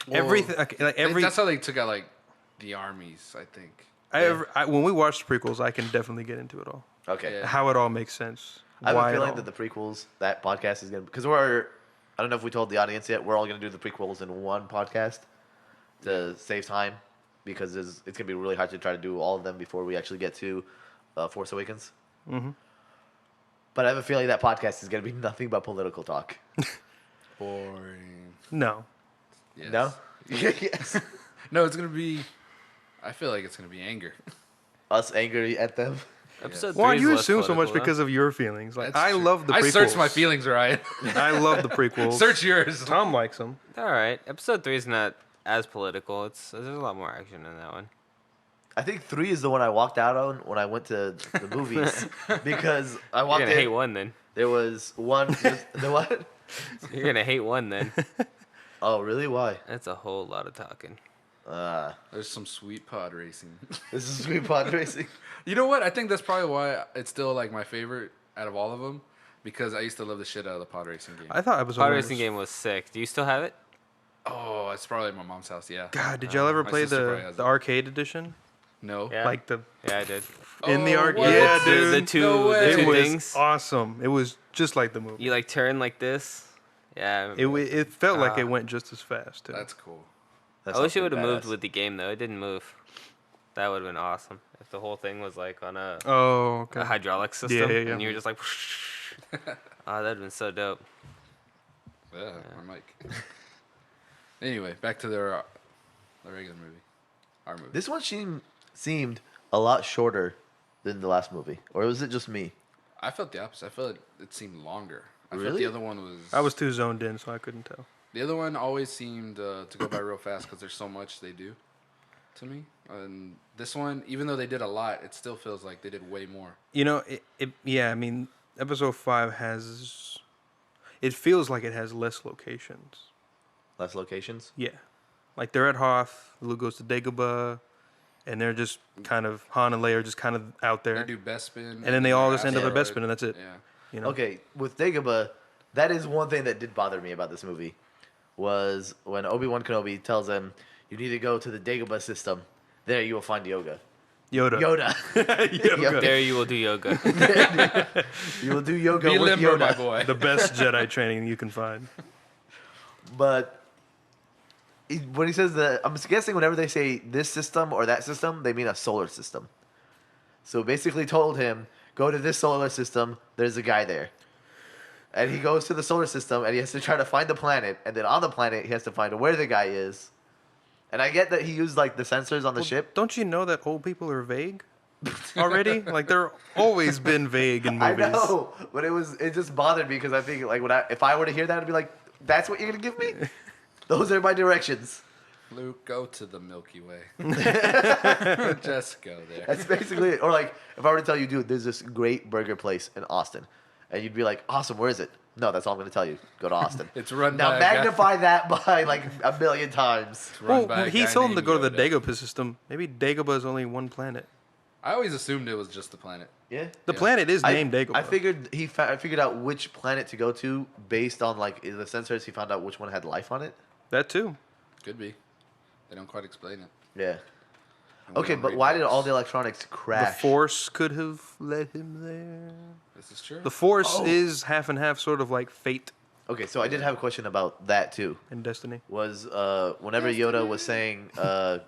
Well, Everything, like every, that's how they took out like the armies, I think. when we watch prequels, I can definitely get into it all. Okay. Yeah. How it all makes sense. I have why a it feeling all- that the prequels, that podcast is going to. Because I don't know if we told the audience yet, we're all going to do the prequels in one podcast to save time. Because it's going to be really hard to try to do all of them before we actually get to Force Awakens. Mm-hmm. But I have a feeling that podcast is going to be nothing but political talk. Boring. No. Yes. No? Yes. No, it's gonna be. I feel like it's gonna be anger. Us angry at them. Episode Why 3 do is you less assume so much political, because of your feelings? Like, That's I true. love the prequels. I searched my feelings, Ryan. I love the prequels. Search yours. Tom likes them. though. All right, episode 3 is not as political. There's a lot more action in that one. I think 3 is the one I walked out on when I went to the movies. Because I You're walked gonna in. hate one then. There was one. The what? You're gonna hate one then. Oh, really? Why? That's a whole lot of talking. There's some sweet pod racing. This is Sweet Pod Racing. You know what? I think that's probably why it's still like my favorite out of all of them, because I used to love the shit out of the pod racing game. I thought episode Pod one racing was- game was sick. Do you still have it? Oh, it's probably at my mom's house. Yeah. God, did y'all ever My play sister probably the has the it. arcade edition? No. Yeah. Like the Yeah, I did. in the Oh, arcade? what? Yeah, the, dude. the two, No way. the it two was things. awesome. It was just like the movie. You like turn like this. Yeah. I remember that. It felt like Ah. it went just as fast. Too. That's cool. That I wish sounds it would have pretty moved badass. with the game though. It didn't move. That would have been awesome if the whole thing was like on a Oh, okay. hydraulic system, Yeah, yeah. and you were just like, oh, that'd been so dope. Yeah, my mic. Anyway, back to the regular movie. Our movie. This one seemed a lot shorter than the last movie, or was it just me? I felt the opposite. I felt it seemed longer. I felt Really? the other one was. I was too zoned in, so I couldn't tell. The other one always seemed to go by real fast because there's so much they do to me. And this one, even though they did a lot, it still feels like they did way more. You know, yeah, I mean, episode 5 has... It feels like it has less locations. Less locations? Yeah. Like, they're at Hoth, Luke goes to Dagobah, and they're just kind of... Han and Leia are just kind of out there. They do Bespin. And then they all just end up at Asteroid. Bespin, and that's it. Yeah. You know? Okay, with Dagobah, that is one thing that did bother me about this movie, was when Obi-Wan Kenobi tells him, you need to go to the Dagobah system. There you will find Yoda. Yoda. Yoda. There you will do yoga. You will do yoga Be with limber, Yoda. my boy. The best Jedi training you can find. But when he says that, I'm guessing whenever they say this system or that system, they mean a solar system. So basically told him, go to this solar system, there's a guy there. And he goes to the solar system and he has to try to find the planet. And then on the planet, he has to find where the guy is. And I get that he used like the sensors on the ship. Don't you know that old people are vague already? Like, they're always been vague in movies. I know, but it just bothered me because I think like if I were to hear that, I'd be like, that's what you're gonna give me? Those are my directions. Luke, go to the Milky Way. Just go there. That's basically it. Or like if I were to tell you, dude, there's this great burger place in Austin, and you'd be like, awesome, where is it? No, that's all I'm gonna tell you. Go to Austin. It's run now by a guy- magnify that by like a million times. It's run by Well, a he guy told him to named go to the Yoda. Dagobah system. Maybe Dagobah is only one planet. I always assumed it was just the planet. Yeah. The Yeah. planet is named Dagobah. I figured I figured out which planet to go to based on like the sensors. He found out which one had life on it. That too. Could be. They don't quite explain it. Yeah. And we Okay, don't but read why did books. all the electronics crash? The Force could have led him there. This is true. The Force Oh. is half and half, sort of like fate Okay, so I did have a question about that too. and destiny. Was whenever Yoda was saying that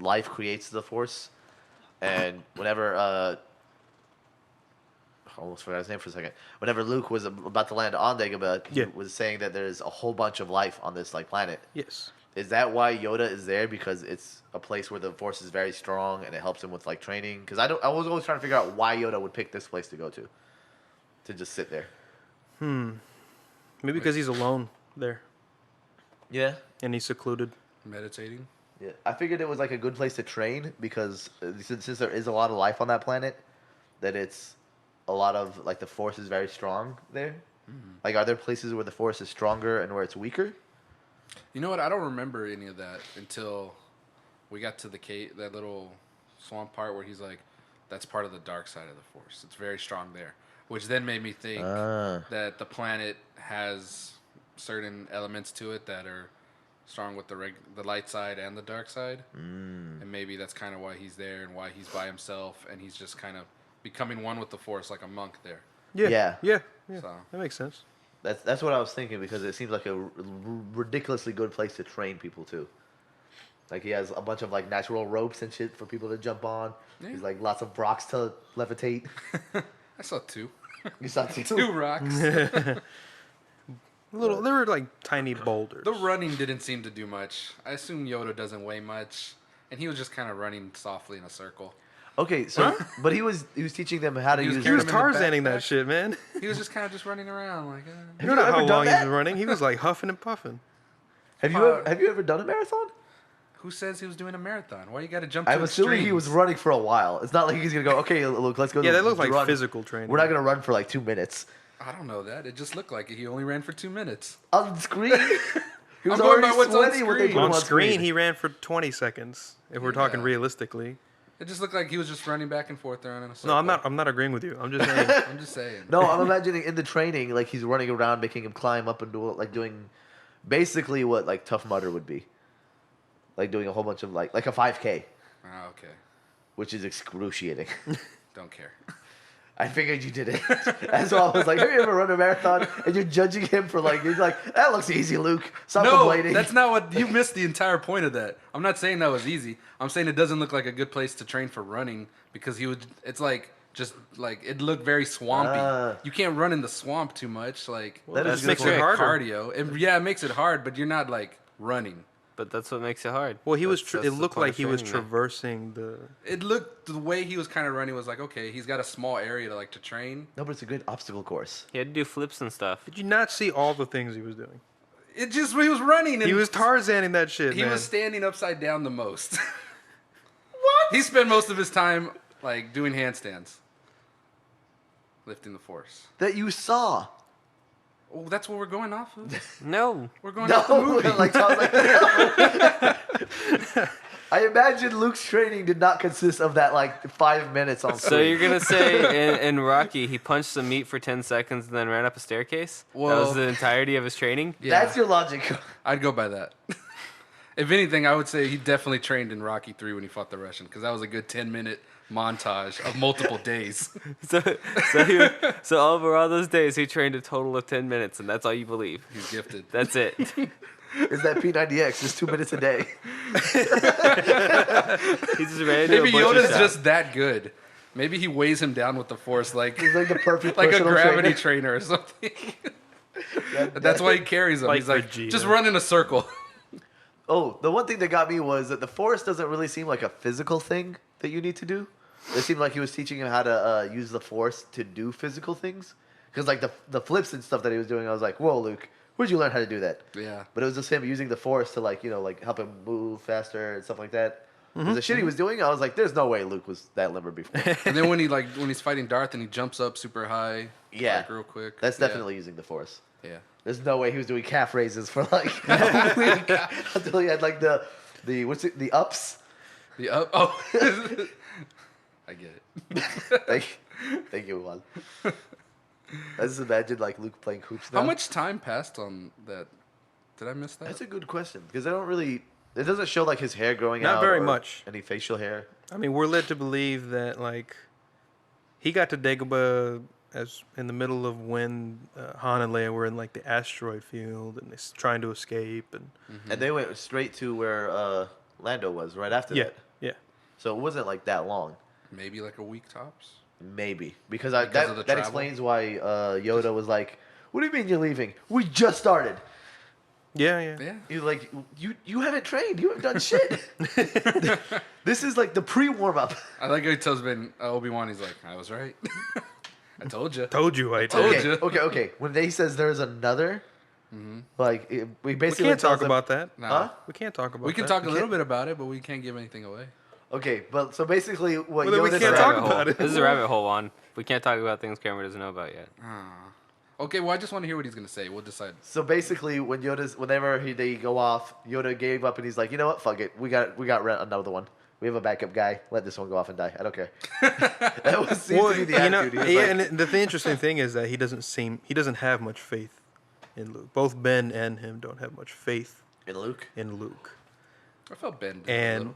life creates the Force, and whenever I almost forgot his name for a second. Whenever Luke was about to land on Dagobah, he Yeah. was saying that there's a whole bunch of life on this like planet. Yes. Is that why Yoda is there? Because it's a place where the Force is very strong and it helps him with like training. Because I was always trying to figure out why Yoda would pick this place to go to just sit there. Maybe because he's alone there Yeah. and he's secluded. Meditating. Yeah, I figured it was like a good place to train because since there is a lot of life on that planet, that it's a lot of like the Force is very strong there. Like, are there places where the Force is stronger and where it's weaker? You know what? I don't remember any of that until we got to that little swamp part where he's like, that's part of the dark side of the Force. It's very strong there. Which then made me think that the planet has certain elements to it that are strong with the light side and the dark side. And maybe that's kind of why he's there and why he's by himself and he's just kind of becoming one with the Force like a monk there. Yeah. Yeah. So That makes sense. That's what I was thinking because it seems like a ridiculously good place to train people too. Like he has a bunch of like natural ropes and shit for people to jump on. Yeah. He's like lots of rocks to levitate. I saw two. You saw two. Two rocks. They were like tiny boulders. The running didn't seem to do much. I assume Yoda doesn't weigh much. And he was just kind of running softly in a circle. Okay, so but he was teaching them how to He was use. He was carrying him in the Tarzaning that backpack. shit, man. He was just kind of just running around like. You know you how ever done long he that? was running? He was like huffing and puffing. Have you ever done a marathon? Who says he was doing a marathon? Why you got to jump to I'm assuming he extremes? was running for a while. It's not like he's gonna go. Okay, look, let's go. Yeah, that looked like run. physical training. We're not gonna run for like 2 minutes I don't know that. It just looked like he only ran for 2 minutes. on screen. He was I'm going by already what's on sweaty when they screen. put him On screen, he ran for 20 seconds. If we're talking Yeah. realistically. It just looked like he was just running back and forth around in a circle. No, I'm not agreeing with you. I'm just saying. I'm just saying. No, I'm imagining in the training, like he's running around, making him climb up and do like doing, basically what like Tough Mudder would be, like doing a whole bunch of like a 5K, Oh, okay. which is excruciating. Don't care. I figured you did it. That's why I was like, have you ever run a marathon and you're judging him for like, you're like, that looks easy, Luke. Stop No, complaining. that's not what you missed the entire point of that. I'm not saying that was easy. I'm saying it doesn't look like a good place to train for running because he would. It's like just like it looked very swampy. You can't run in the swamp too much. Like That just is makes good it point. harder. cardio. It makes it hard, but you're not like running. But that's what makes it hard. Well, he was. That's It the looked point like of he was training, man. traversing the. It looked the way he was kind of running was like okay, he's got a small area to train. No, but it's a good obstacle course. He had to do flips and stuff. Did you not see all the things he was doing? He was running. And He was Tarzaning that shit, He man. was standing upside down the most. What? He spent most of his time like doing handstands, lifting the force. That you saw. Oh, that's what we're going off of. No. We're going off the movie. Like, I was like, no. I imagine Luke's training did not consist of that like 5 minutes on So screen. you're gonna say in Rocky he punched some meat for 10 seconds and then ran up a staircase? That Well- was the entirety of his training? Yeah. That's your logic. I'd go by that. If anything, I would say he definitely trained in Rocky 3 when he fought the Russian, because that was a good 10-minute montage of multiple days. So over all those days he trained a total of 10 minutes, and that's all you believe. He's gifted. That's it. Is that P90X? Just 2 minutes a day. He just ran into Maybe a bunch of Yoda's shots. just that good. Maybe he weighs him down with the force like He's like the perfect like a personal gravity trainer. trainer or something. That's why he carries him. Like He's like, Vegeta. just run in a circle. Oh, the one thing that got me was that the force doesn't really seem like a physical thing that you need to do. It seemed like he was teaching him how to use the force to do physical things. Because like the flips and stuff that he was doing, I was like, whoa, Luke, where'd you learn how to do that? Yeah. But it was just him using the force to like, like help him move faster and stuff like that. Because the shit he was doing, I was like, there's no way Luke was that limber before. And then when he's fighting Darth and he jumps up super high, Yeah. like real quick. That's Yeah. definitely using the force. Yeah. There's no way he was doing calf raises for like a week until he had like the ups. The up. Oh. I get it. Thank you, Juan. I just imagine like Luke playing hoops now. How much time passed on that? Did I miss that? That's a good question because I don't really. It doesn't show like his hair growing out. Not very or much. Any facial hair. I mean, we're led to believe that like he got to Dagobah as in the middle of when Han and Leia were in like the asteroid field and they're trying to escape and And they went straight to where Lando was right after yeah, that. yeah. So it wasn't like that long. Maybe like a week tops. Maybe because Because of that the that travel? explains why Yoda was like, "What do you mean you're leaving? We just started." Yeah, yeah. Yeah. He's like, "You haven't trained. You haven't done shit. This is like the pre-warm up." I like how he tells Obi-Wan, he's like, I was right. I told you. Told you I Told did. you. Okay. When they says there's another, like we We basically can't tells talk them- about that. Nah. Huh? We can't talk about We can that. talk a We little can't- bit about it, but we can't give anything away. Okay, but so basically what Well, then we Yoda can't said. talk Rabbit about hole. it. This is a rabbit hole one. We can't talk about things Kramer doesn't know about yet. Okay, well, I just want to hear what he's going to say. We'll decide. So basically, whenever they go off, Yoda gave up and he's like, you know what, fuck it, we got another one. We have a backup guy. Let this one go off and die. I don't care. That seems to be the attitude. He was yeah, like, and the interesting thing is that he doesn't have much faith in Luke. Both Ben and him don't have much faith in Luke. in Luke. I felt Ben did a And little.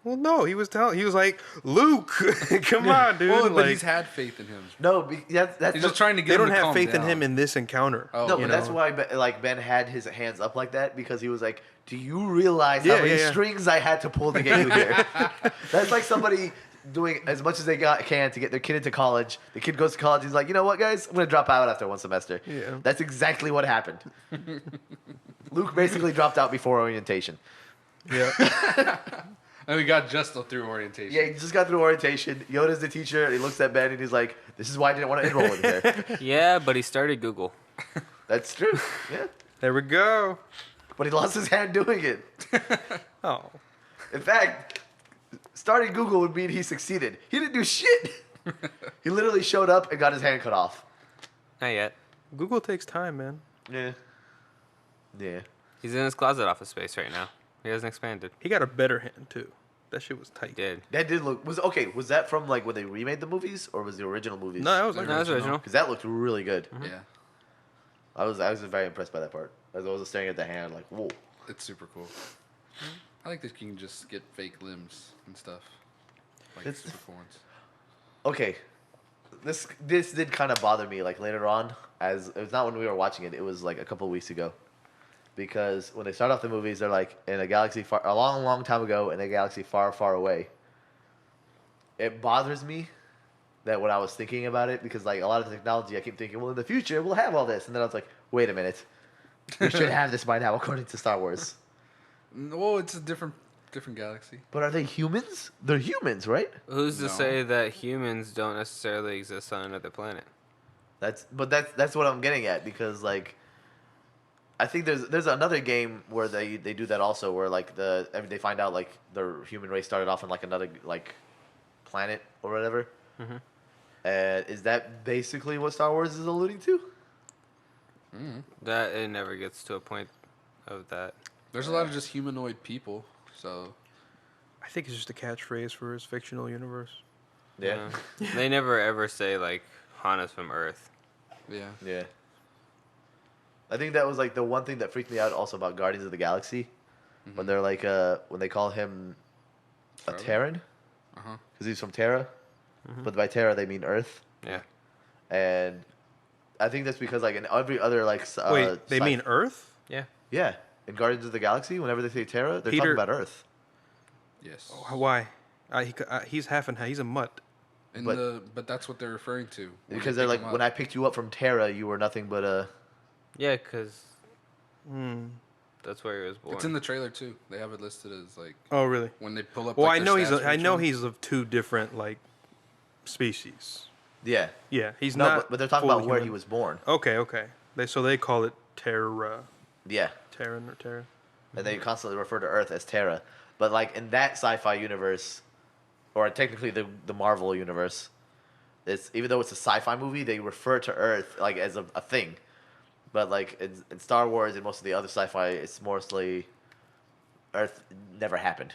well, no, he was like, Luke, come on, dude. Well, but like, he's had faith in him. No, that's He's just trying to get they him don't to have calm faith in down. him in this encounter. Oh, No, you but that's know? why Ben had his hands up like that because he was like, "Do you realize Yeah, how many yeah, yeah. strings I had to pull to get you here?" That's like somebody doing as much as they can to get their kid into college. The kid goes to college. He's like, "You know what, guys? I'm gonna drop out after one semester." Yeah. That's exactly what happened. Luke basically dropped out before orientation. Yeah. And we got Justo through orientation. Yeah, he just got through orientation. Yoda's the teacher, and he looks at Ben and he's like, "This is why I didn't want to enroll in here." Yeah, but he started Google. That's true. Yeah, There we go. but he lost his hand doing it. Oh. In fact, starting Google would mean he succeeded. He didn't do shit. He literally showed up and got his hand cut off. Not yet. Google takes time, man. Yeah. Yeah. He's in his closet office space right now. He hasn't expanded. He got a better hand too. That shit was tight. He did. That did look was that from like when they remade the movies or was the original movies? No, that was like No, that's original. because that looked really good. Yeah. I was very impressed by that part. As I was staring at the hand, like, whoa. It's super cool. I like that you can just get fake limbs and stuff. Like It's- super cool ones. Okay, this did kind of bother me like later on. As it was not when we were watching it. It was like a couple of weeks ago. Because when they start off the movies, they're like in a galaxy a long, long time ago, in a galaxy far, far away. It bothers me that when I was thinking about it, because like a lot of technology, I keep thinking, well, in the future we'll have all this, and then I was like, wait a minute, we should have this by now, according to Star Wars. Well, it's a different galaxy. But are they humans? They're humans, right? Who's to No. say that humans don't necessarily exist on another planet? That's what I'm getting at, because like I think there's another game where they do that also, where like they find out like the human race started off on like another like planet or whatever. Mhm. And is that basically what Star Wars is alluding to? That it never gets to a point of that. There's a lot of just humanoid people, so I think it's just a catchphrase for his fictional universe. Yeah. They never ever say like Han is from Earth. yeah. Yeah. I think that was like the one thing that freaked me out also about Guardians of the Galaxy, when they're like when they call him a Charlie? Terran, Uh-huh. because he's from Terra, but by Terra they mean Earth, Yeah. and I think that's because like in every other like Wait, they mean Earth? Yeah. yeah, in Guardians of the Galaxy whenever they say Terra they're Peter- talking about Earth. Yes. Why? He's half and half. He's a mutt. But that's what they're referring to. when Because they they're pick like, him when up. I picked you up from Terra, you were nothing but a. Yeah, because Hmm. that's where he was born. It's in the trailer too. They have it listed as like Oh, really? when they pull up. Well, like, I know their stats for I each know one. he's of two different like species. Yeah. Yeah, he's No, not. but they're talking fully about where he human. was born. Okay, okay. They call it Terra, Yeah. Terran or Terra. And they constantly refer to Earth as Terra. But like in that sci-fi universe, or technically the Marvel universe, it's even though it's a sci-fi movie, they refer to Earth like as a thing. But like in Star Wars and most of the other sci-fi, it's mostly Earth never happened,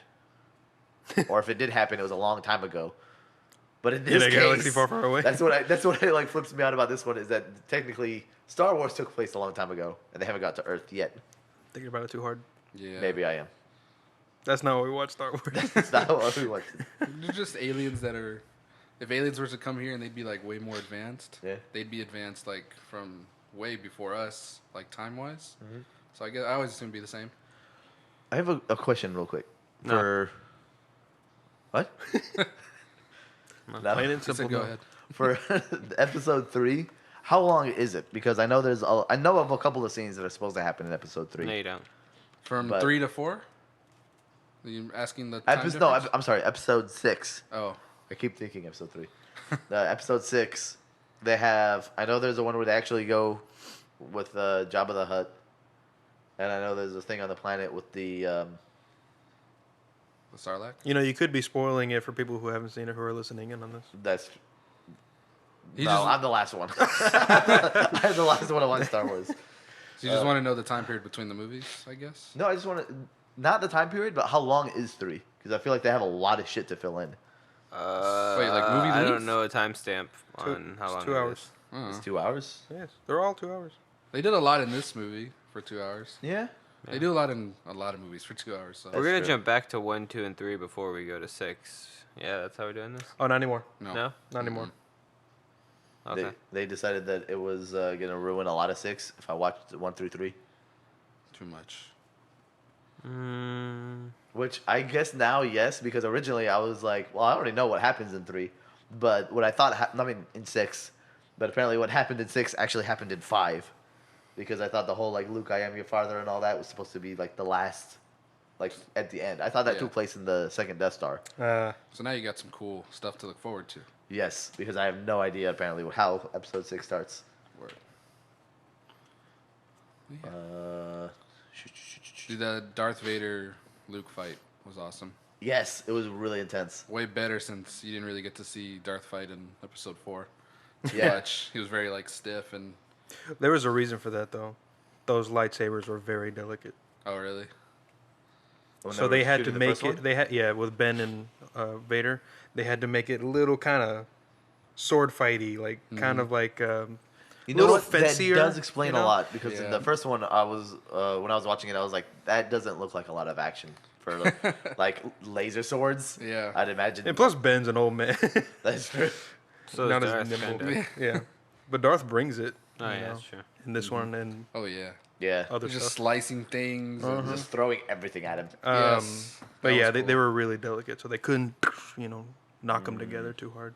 or if it did happen, it was a long time ago. But in this a case, galaxy far, far away. that's what like flips me out about this one is that technically Star Wars took place a long time ago, and they haven't got to Earth yet. Thinking about it too hard. Yeah. Maybe I am. That's not what we watch Star Wars. It's not what we want. They're just aliens that are. If aliens were to come here and they'd be like way more advanced, Yeah. they'd be advanced like from way before us, like time wise. Mm-hmm. So I guess I always assume it'd be the same. I have a question real quick. No. For what? No? Plain and He said, simple. go no. ahead. For episode 3, how long is it? Because I know I know of a couple of scenes that are supposed to happen in episode 3. No, you don't. From But- 3 to 4. Are you asking the time No, difference? I'm sorry, episode 6. Oh, I keep thinking episode 3. Episode 6, they have. I know there's a one where they actually go with Jabba the Hutt, and I know there's a thing on the planet with the. the Sarlacc. You know, you could be spoiling it for people who haven't seen it who are listening in on this. That's. He No, just- I'm the last one. I'm the last one to watch Star Wars. So you just want to know the time period between the movies, I guess. No, I just want to. Not the time period, but how long is 3? Because I feel like they have a lot of shit to fill in. Wait, like movie I length? don't know a timestamp on how it's long 2 it hours. is. Oh. It's 2 hours. Yes, they're all 2 hours. They did a lot in this movie for 2 hours. Yeah. They do a lot in a lot of movies for 2 hours. So. We're gonna true. jump back to 1, 2, and 3 before we go to 6. Yeah, that's how we're doing this. Oh, not anymore. No. No. Not anymore. Okay. They decided that it was gonna ruin a lot of 6 if I watched 1 through 3. Too much. Which I guess now, yes, because originally I was like, well, I already know what happens in 3, but what I thought, in 6, but apparently what happened in 6 actually happened in 5, because I thought the whole like Luke, I am your father, and all that was supposed to be like the last, like at the end. I thought that Yeah. took place in the second Death Star. So now you got some cool stuff to look forward to. Yes, because I have no idea apparently how episode 6 starts. Word. Yeah. The Darth Vader Luke fight was awesome. Yes, it was really intense. Way better since you didn't really get to see Darth fight in episode 4. Yeah. Much. He was very like stiff and. There was a reason for that, though. Those lightsabers were very delicate. Oh really? When So were they had to shooting the make first it. one? They had with Ben and Vader. They had to make it a little kind of sword fighty, like kind of like You know little what? fancier, That does explain you know? a lot because in Yeah. the first one, I was when I was watching it, I was like, that doesn't look like a lot of action for like laser swords. Yeah. I'd imagine. And plus, Ben's an old man, That's true. So not is as Darth, nimble. kinda. Yeah, but Darth brings it. Oh you yeah, know, that's true. in this one and Oh yeah. Yeah, other Just stuff. slicing things. and just throwing everything at him. Yes, But that yeah, was they cool. were really delicate, so they couldn't, knock them together too hard.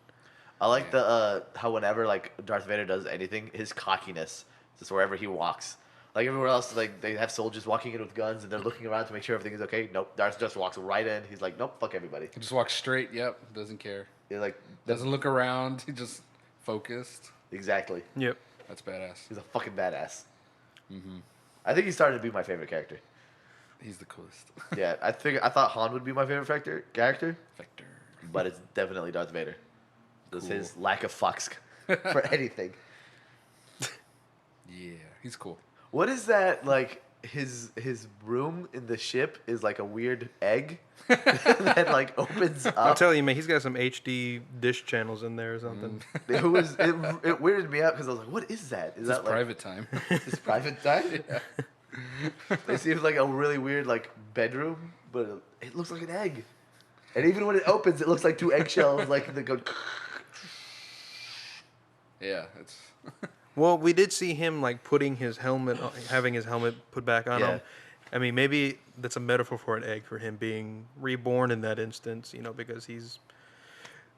I like the how whenever like Darth Vader does anything, his cockiness, just wherever he walks. Like everywhere else, like they have soldiers walking in with guns and they're looking around to make sure everything is okay. Nope, Darth just walks right in. He's like, nope, fuck everybody. He just walks straight. Yep. Doesn't care. He's like, Doesn't look around. He just focused. exactly. Yep. That's badass. He's a fucking badass. I think he's starting to be my favorite character. He's the coolest. Yeah, I thought Han would be my favorite character, Vector. but it's definitely Darth Vader. Just Cool. his lack of fucks for anything. Yeah, he's cool. What is that like? His room in the ship is like a weird egg that like opens I'll up. tell you, man, he's got some HD dish channels in there or something. It weirded me out because I was like, "What is that? Is It's that like private time. his private time?" It seems like a really weird like bedroom, but it looks like an egg. And even when it opens, it looks like two eggshells, like they go. Yeah, it's. Well, we did see him like putting his helmet, having his helmet put back on Yeah. him. I mean, maybe that's a metaphor for an egg for him being reborn in that instance, because he's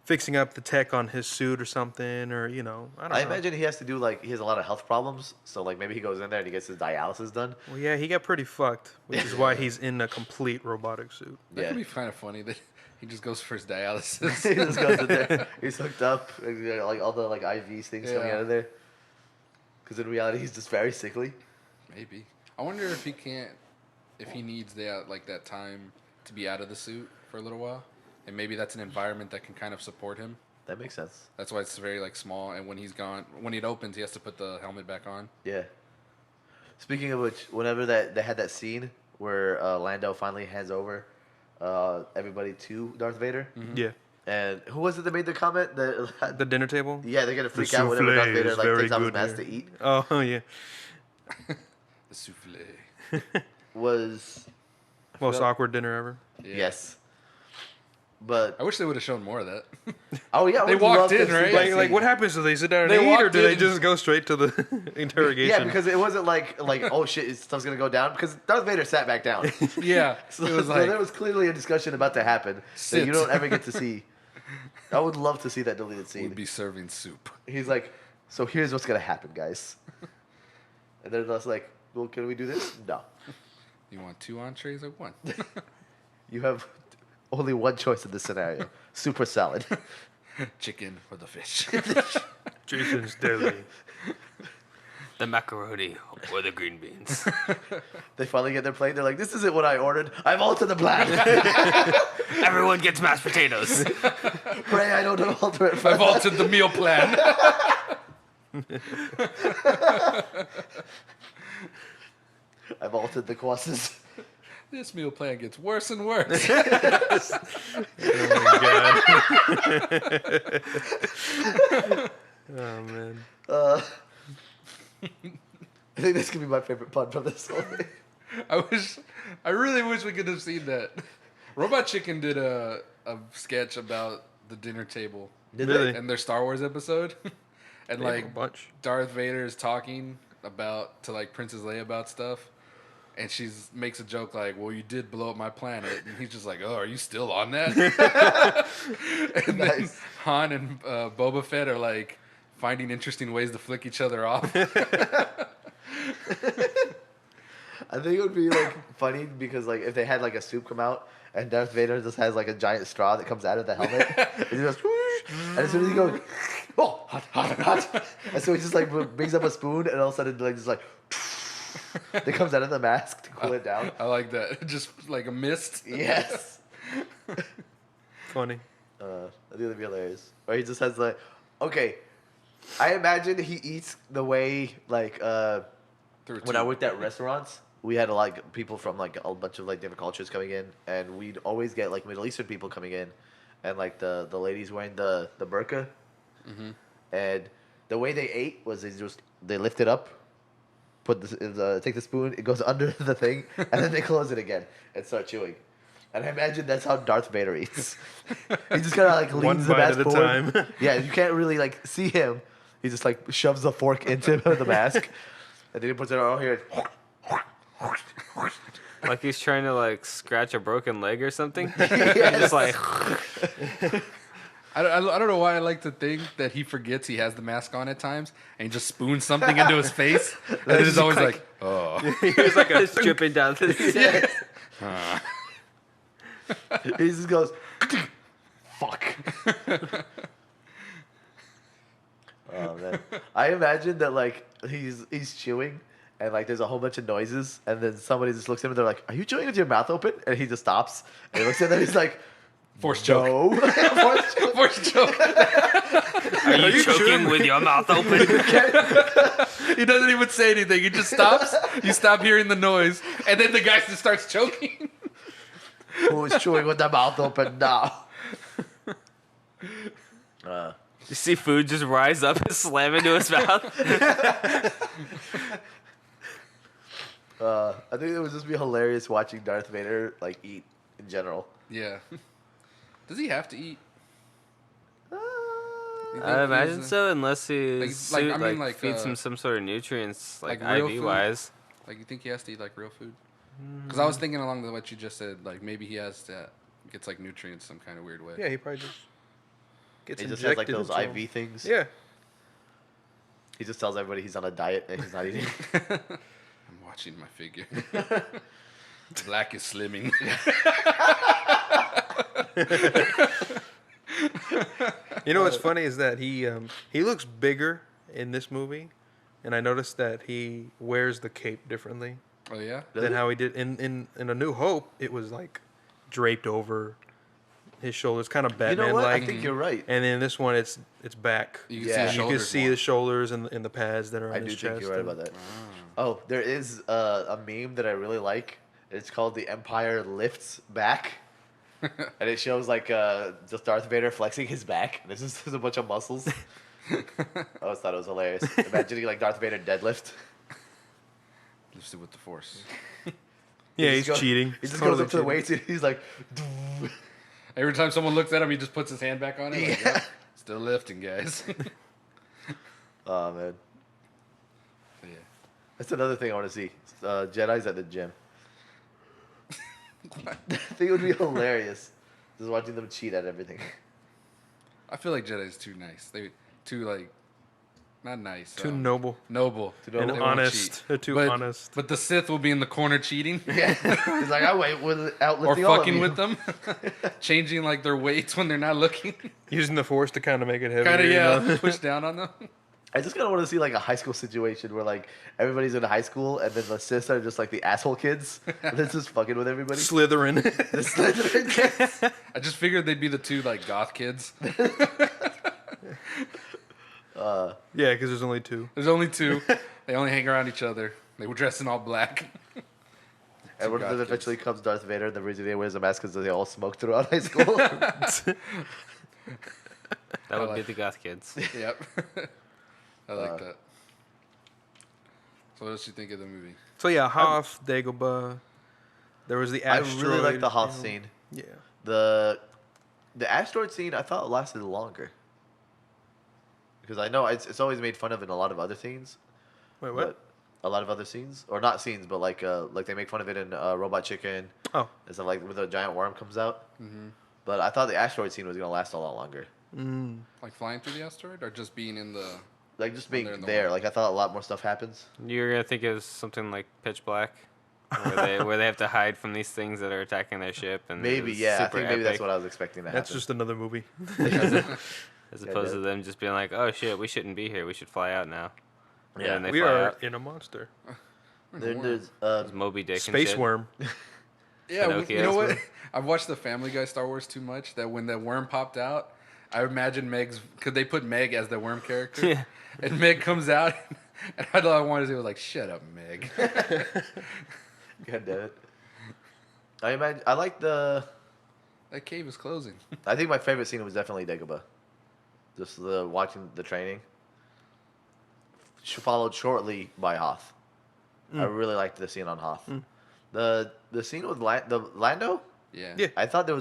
fixing up the tech on his suit or something, or I don't know. I imagine he has to do he has a lot of health problems, so like maybe he goes in there and he gets his dialysis done. Well, yeah, he got pretty fucked, which is why he's in a complete robotic suit. That Yeah. could be kind of funny that he just goes for his dialysis. He just goes in there. He's hooked up, like all the IVs things coming Yeah. out of there. Because in reality, he's just very sickly. Maybe. I wonder if he needs that time to be out of the suit for a little while, and maybe that's an environment that can kind of support him. That makes sense. That's why it's very small, and when he's gone, when it opens, he has to put the helmet back on. Yeah. Speaking of which, whenever they had that scene where Lando finally hands over everybody to Darth Vader, Yeah, and who was it that made the comment that the dinner table. yeah, they're gonna freak The out whenever Darth souffle Vader is very takes off his good mask here. to eat? Oh yeah. The souffle. Was Most awkward dinner ever. Yeah. yes, but I wish they would have shown more of that. oh yeah, I They would walked love to in, see right? that Like scene. what happens? Do they sit down and They eat, or walked do they in. just go straight to the interrogation? Yeah, because it wasn't like oh shit, stuff's gonna go down. Because Darth Vader sat back down. Yeah, So, it was so like there was clearly a discussion about to happen that Sit. you don't ever get to see. I would love to see that deleted we'd scene. be serving soup. He's like, so here's what's gonna happen, guys. And they're just like, well, can we do this? No. You want 2 entrees or 1? You have only one choice in this scenario: super salad. Chicken or the fish. Jason's deli. The macaroni or the green beans. They finally get their plate. They're like, this isn't what I ordered. I've altered the plan. Everyone gets mashed potatoes. Pray I don't alter it. I've altered the meal plan. I've altered the courses. This meal plan gets worse and worse. Oh my god. Oh man. I think this could be my favorite pun from this whole thing. I really wish we could have seen that. Robot Chicken did a sketch about the dinner table Did Really? they? and their Star Wars episode. And They have a like bunch. Darth Vader is talking to Princess Leia about stuff. And she makes a joke like, well, you did blow up my planet. And he's just like, oh, are you still on that? And then Nice. Han and Boba Fett are like finding interesting ways to flick each other off. I think it would be funny because if they had a soup come out and Darth Vader just has a giant straw that comes out of the helmet and he goes whoosh, and as soon as he goes oh hot hot hot and so he just brings up a spoon and all of a sudden just that comes out of the mask to cool it down. I like that. Just like a mist. Yes. Funny. I think that'd be hilarious. Or he just has okay. I imagine he eats the way Through when I worked at restaurants, we had a lot of people from a bunch of different cultures coming in, and we'd always get Middle Eastern people coming in, and the ladies wearing the burqa, and the way they ate was they lift it up, put take the spoon, it goes under the thing, and then they close it again and start chewing. And I imagine that's how Darth Vader eats. He just kind of One leans the bite mask at a forward. time. Yeah, you can't really see him. He just shoves the fork into the mask, and then he puts it on here. Like he's trying to scratch a broken leg or something. Yes. Just like I don't know why I like to think that he forgets he has the mask on at times and he just spoons something into his face. And it's always like, oh. he was it's dripping down to the Yes. He just goes, fuck. Oh man, I imagine that he's chewing, and like there's a whole bunch of noises, and then somebody just looks at him and they're like, "Are you chewing with your mouth open?" And he just stops and he looks at them. He's like, Force choke. "No." Force choke. Are you choking with your mouth open? He doesn't even say anything. He just stops. You stop hearing the noise, and then the guy just starts choking. Who is chewing with their mouth open now? You see food just rise up and slam into his mouth. I think it would just be hilarious watching Darth Vader like eat in general. Yeah. Does he have to eat? You think I imagine he's, so, unless he like, feeds him some sort of nutrients, like real IV food? wise. Like, you think he has to eat like real food? Because I was thinking along with what you just said, like maybe he has to gets like nutrients some kind of weird way. Yeah, he probably just gets He just has like injected those into him. IV things. Yeah. He just tells everybody he's on a diet and he's not eating. I'm watching my figure. Black is slimming. You know what's funny is that he looks bigger in this movie, and I noticed that he wears the cape differently Oh yeah. than how he did in A New Hope. It was like draped over his shoulders, kind of You Batman know what? like. I think you're right. And then this one, it's back. You can Yeah. see And his you can shoulders see more. the shoulders and the pads that are on I do his think chest. you're right about that. Oh, there is a meme that I really like. It's called "The Empire Lifts Back," and it shows like just Darth Vader flexing his back. This is just a bunch of muscles. I always thought it was hilarious. Imagining like Darth Vader deadlift. Lifts it with the force. Yeah, He he's just cheating. He just Totally goes up to the cheating. weights and he's like, Every time someone looks at him, he just puts his hand back on it. Like, Yeah. "Yep, still lifting, guys." "Oh man, But yeah. that's another thing I want to see. Jedi's at the gym. I think it would be hilarious, just watching them cheat at everything. I feel like Jedi's too nice. They too like not nice. Too noble Noble. Too and noble. They won't honest. cheat. They're too But- honest. But the Sith will be in the corner cheating. Yeah, he's like, I wait with Or outlifting all of fucking you. with them, changing like their weights when they're not looking. Using the force to kind of make it heavier. Kind of, you yeah, know? push down on them. I just kind of want to see like a high school situation where like everybody's in high school and then the Siths are just like the asshole kids. And they're just fucking with everybody. Slytherin. The Slytherin kids. I just figured they'd be the two like goth kids. Yeah, because there's only two. There's only two. They only hang around each other. They were dressed in all black. And when goth then kids. eventually comes Darth Vader and the reason he wears a mask because they all smoke throughout high school. That would be like- the goth kids. Yep. I like that. So what else you think of the movie? So yeah, Hoth, Dagobah. There was the I asteroid. really like the Hoth you know. scene. Yeah. The asteroid scene I thought lasted longer. Because I know it's always made fun of in a lot of other scenes. Wait, what? But a lot of other scenes, or not scenes, but like they make fun of it in Robot Chicken. Oh. And stuff like when the giant worm comes out. Mm-hmm. But I thought the asteroid scene was gonna last a lot longer. Mm. Like flying through the asteroid, or just being in the? Like just When being they're in the there. world. Like I thought a lot more stuff happens. You're gonna think it was something like Pitch Black, where they have to hide from these things that are attacking their ship, and Maybe it's yeah. I super think maybe that's epic, what I was expecting to That's happen. just another movie. as opposed to them just being like, "Oh shit, we shouldn't be here. We should fly out now." And Yeah. then they We fly are out. in a monster. Then there's There's Moby Dick and Space shit. worm. Yeah, Pinocchio. you know what? I've watched the Family Guy Star Wars too much that when the worm popped out, I imagine Meg's because they put Meg as the worm character, Yeah. and Meg comes out, and all I wanted to do was like, "Shut up, Meg." God damn it. I like the. That cave is closing. I think my favorite scene was definitely Dagobah. Just the watching the training. Followed shortly by Hoth. I really liked the scene on Hoth. The scene with the Lando. Yeah. Yeah. I thought there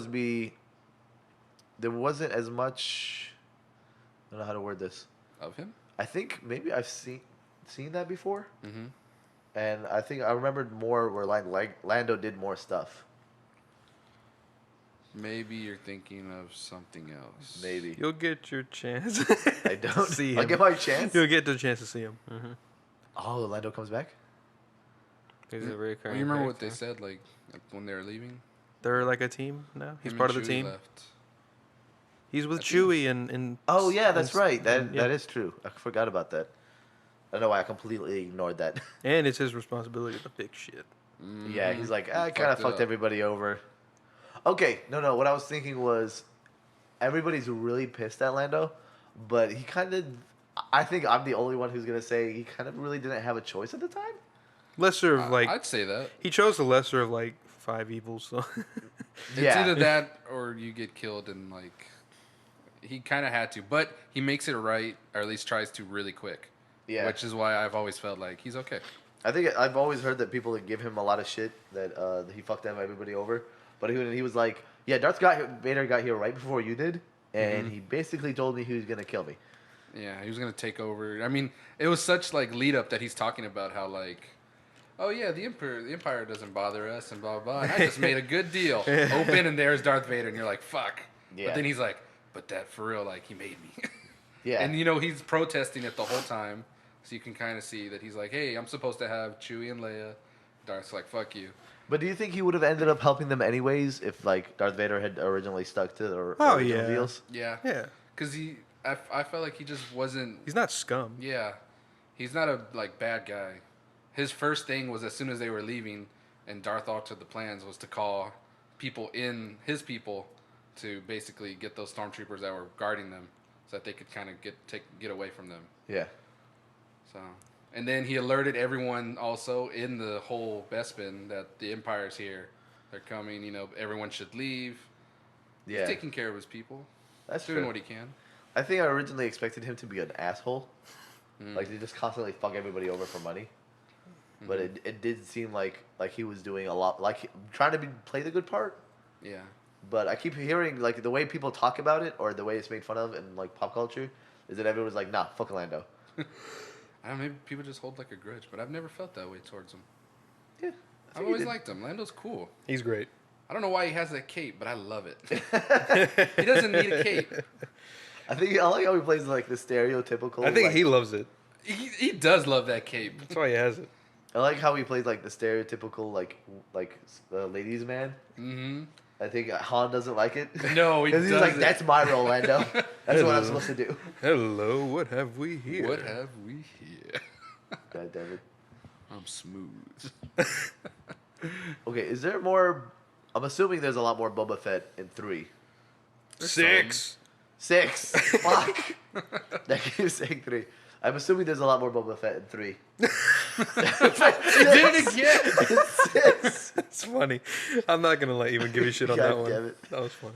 wasn't as much. I don't know how to word this. Of him. I think maybe I've seen that before, Mm-hmm. and I think I remembered more where like Lando did more stuff. Maybe you're thinking of something else. Maybe You'll get your chance. I don't see I'll him. get my chance. You'll get the chance to see him. Oh, Lando comes back. He's a recurring Well, you remember what they character. said like when they were leaving? They're like a team now. He's Him part of and the Chewie team. Left. He's with I think- Chewie and Oh yeah, that's and- right. yeah. That is true. I forgot about that. don't know why I completely ignored that. And it's his responsibility to fix shit. Yeah, he's like, I kind of fucked it fucked up. everybody over. Okay, no. What I was thinking was, everybody's really pissed at Lando, but he kind of. I think I'm the only one who's gonna say he kind of really didn't have a choice at the time. Lesser of like I'd say that. he chose the lesser of like 5 evils. So It's either that or you get killed, and like he kind of had to, but he makes it right, or at least tries to really quick. Yeah. Which is why I've always felt like he's okay. I think I've always heard that people give him a lot of shit that he fucked everybody over, but he was like, yeah, Vader got here right before you did, and he basically told me he was gonna kill me. Yeah, he was gonna take over. I mean, it was such like lead up that he's talking about how like, oh yeah, the Empire doesn't bother us and blah blah. And I just made a good deal. Open and there's Darth Vader, and you're like, fuck. Yeah. But then he's like, but that for real, like he made me. Yeah. And he's protesting it the whole time, so you can kind of see that he's like, hey, I'm supposed to have Chewie and Leia. Darth's like, fuck you. But do you think he would have ended up helping them anyways if like Darth Vader had originally stuck to the original yeah. deals? Yeah. yeah, Because I felt like he just wasn't. he's not scum. Yeah, he's not a like bad guy. His first thing was as soon as they were leaving, and Darth altered the plans, was to call his people to basically get those stormtroopers that were guarding them, so that they could kind of get away from them. Yeah. So, and then he alerted everyone also in the whole Bespin that the Empire's here, they're coming. Everyone should leave. Yeah. He's taking care of his people. That's Doing true. what he can. I think I originally expected him to be an asshole. Like, they just constantly fuck everybody over for money. But it did seem like he was doing a lot, like trying to play the good part. Yeah. But I keep hearing like the way people talk about it, or the way it's made fun of in like pop culture, is that everyone's like, nah, fuck Lando. I don't know, maybe people just hold like a grudge, but I've never felt that way towards him. Yeah. I've always liked him. Lando's cool. He's great. I don't know why he has that cape, but I love it. He doesn't need a cape. I like how he plays like the stereotypical. I think like, he loves it. He does love that cape. That's why he has it. I like how he plays like the stereotypical like ladies man. Mm-hmm. I think Han doesn't like it. No, he Because doesn't. he's like, that's my role, Lando. That's what I'm supposed to do. Hello, what have we here? What have we here? God damn it. I'm smooth. Okay, is there more? I'm assuming there's a lot more Boba Fett in 3. 6. 6. Fuck. That keeps saying 3. I'm assuming there's a lot more Boba Fett in 3. He did it again. It's 6. It's funny. I'm not gonna let even give you shit on God that one. damn it. That was funny.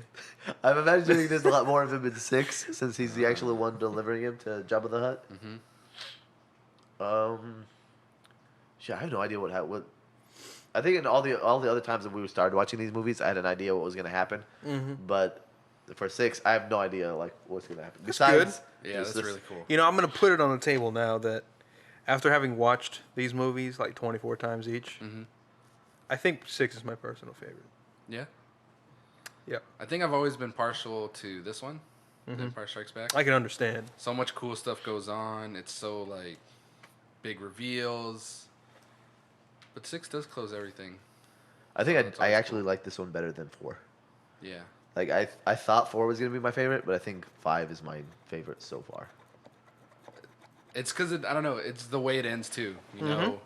I'm imagining there's a lot more of him in 6 since he's the actual one delivering him to Jabba the Hutt. Shit, I have no idea what. I think in all the other times that we started watching these movies, I had an idea what was gonna happen. But for 6, I have no idea like what's gonna happen. That's Besides, Yeah, just that's this- really cool. You know, I'm gonna put it on the table now that after having watched these movies like 24 times each, I think 6 is my personal favorite. Yeah. Yeah, I think I've always been partial to this one, The Empire Strikes Back. I can understand. So much cool stuff goes on. It's so like big reveals. But 6 does close everything. I think That's I always actually like this one better than 4. Yeah. Like I thought 4 was gonna be my favorite, but I think 5 is my favorite so far. It's because I don't know. It's the way it ends too. You know,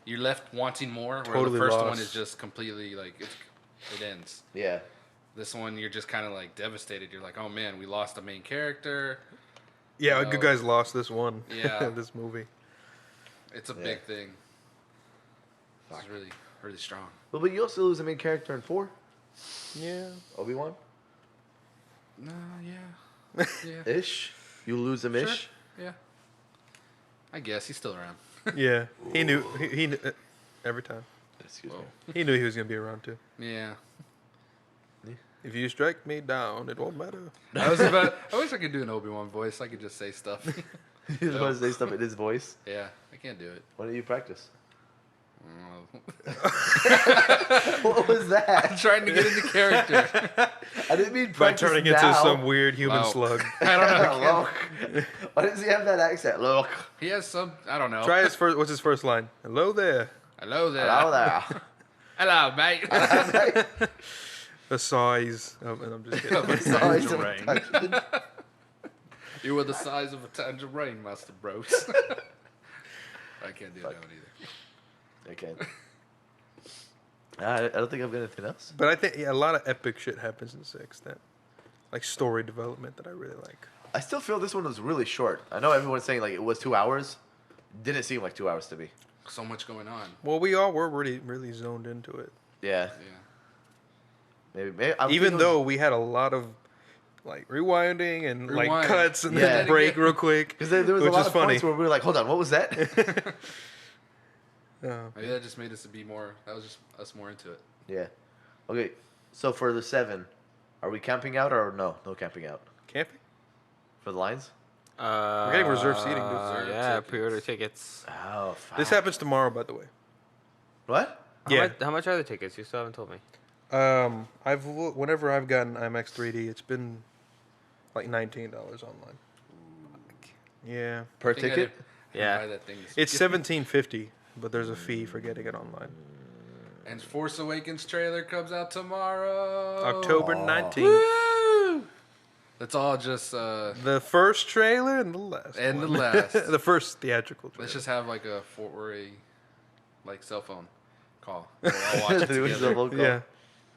you're left wanting more. Where Totally the first one lost. is just completely like it ends. Yeah. This one you're just kind of like devastated. You're like, oh man, we lost a main character. Yeah, Well, good guys lost this one. Yeah. This movie. It's a Yeah. big thing. It's really really strong. But you also lose the main character in 4, Yeah. Obi-Wan. No, yeah, yeah, Ish. You lose him ish. Sure. Yeah. I guess he's still around. Yeah. He knew. He knew, every time. Excuse Whoa. me. He knew he was gonna be around too. Yeah. If you strike me down, it won't matter. I wish I could do an Obi-Wan voice. I could just say stuff. You just want to say stuff in his voice. Yeah, I can't do it. Why don't you practice? I'm What was that? trying to get into character. I didn't mean By practice turning now. into some weird human Wow. slug. I don't know. Look. Why does he have that accent? Look. He has some. I don't know. Try his first. What's his first line? Hello there. Hello there. Hello there. Hello, mate. The size of. And I'm just kidding. Sorry, You were the size of a tangerine, Master Bros. I can't do Fuck. that one either. I can't. I don't think I've got anything else. But I think a lot of epic shit happens in 6. That, like story development that I really like. I still feel this one was really short. I know everyone's saying like it was 2 hours. Didn't seem like 2 hours to me. So much going on. Well, we all were really zoned into it. Yeah. Yeah. Maybe Even though we had a lot of like rewinding and like Rewind. cuts and Yeah. then break real quick. because there was a which lot is of funny. points where we were like, hold on, what was that? Maybe that just made us to be more. That was just us more into it. Yeah. Okay. So for the 7, are we camping out or no? No camping out Camping? for the lines. We're getting reserved seating, dude. Reserve Yeah, tickets. pre-order tickets. Oh, fuck. This happens tomorrow, by the way. What? How much are the tickets? You still haven't told me. Whenever I've gotten IMAX 3D, it's been like $19 online. Yeah, Per I think I ticket? did- Yeah. buy that thing. it's $17.50, but there's a fee for getting it online. And Force Awakens trailer comes out tomorrow. October Oh. 19th. Woo! That's all just The first trailer and the last. And the one. last. The first theatrical trailer. let's just have like a like cell phone call. We'll all watch it There was together, a whole call. Yeah.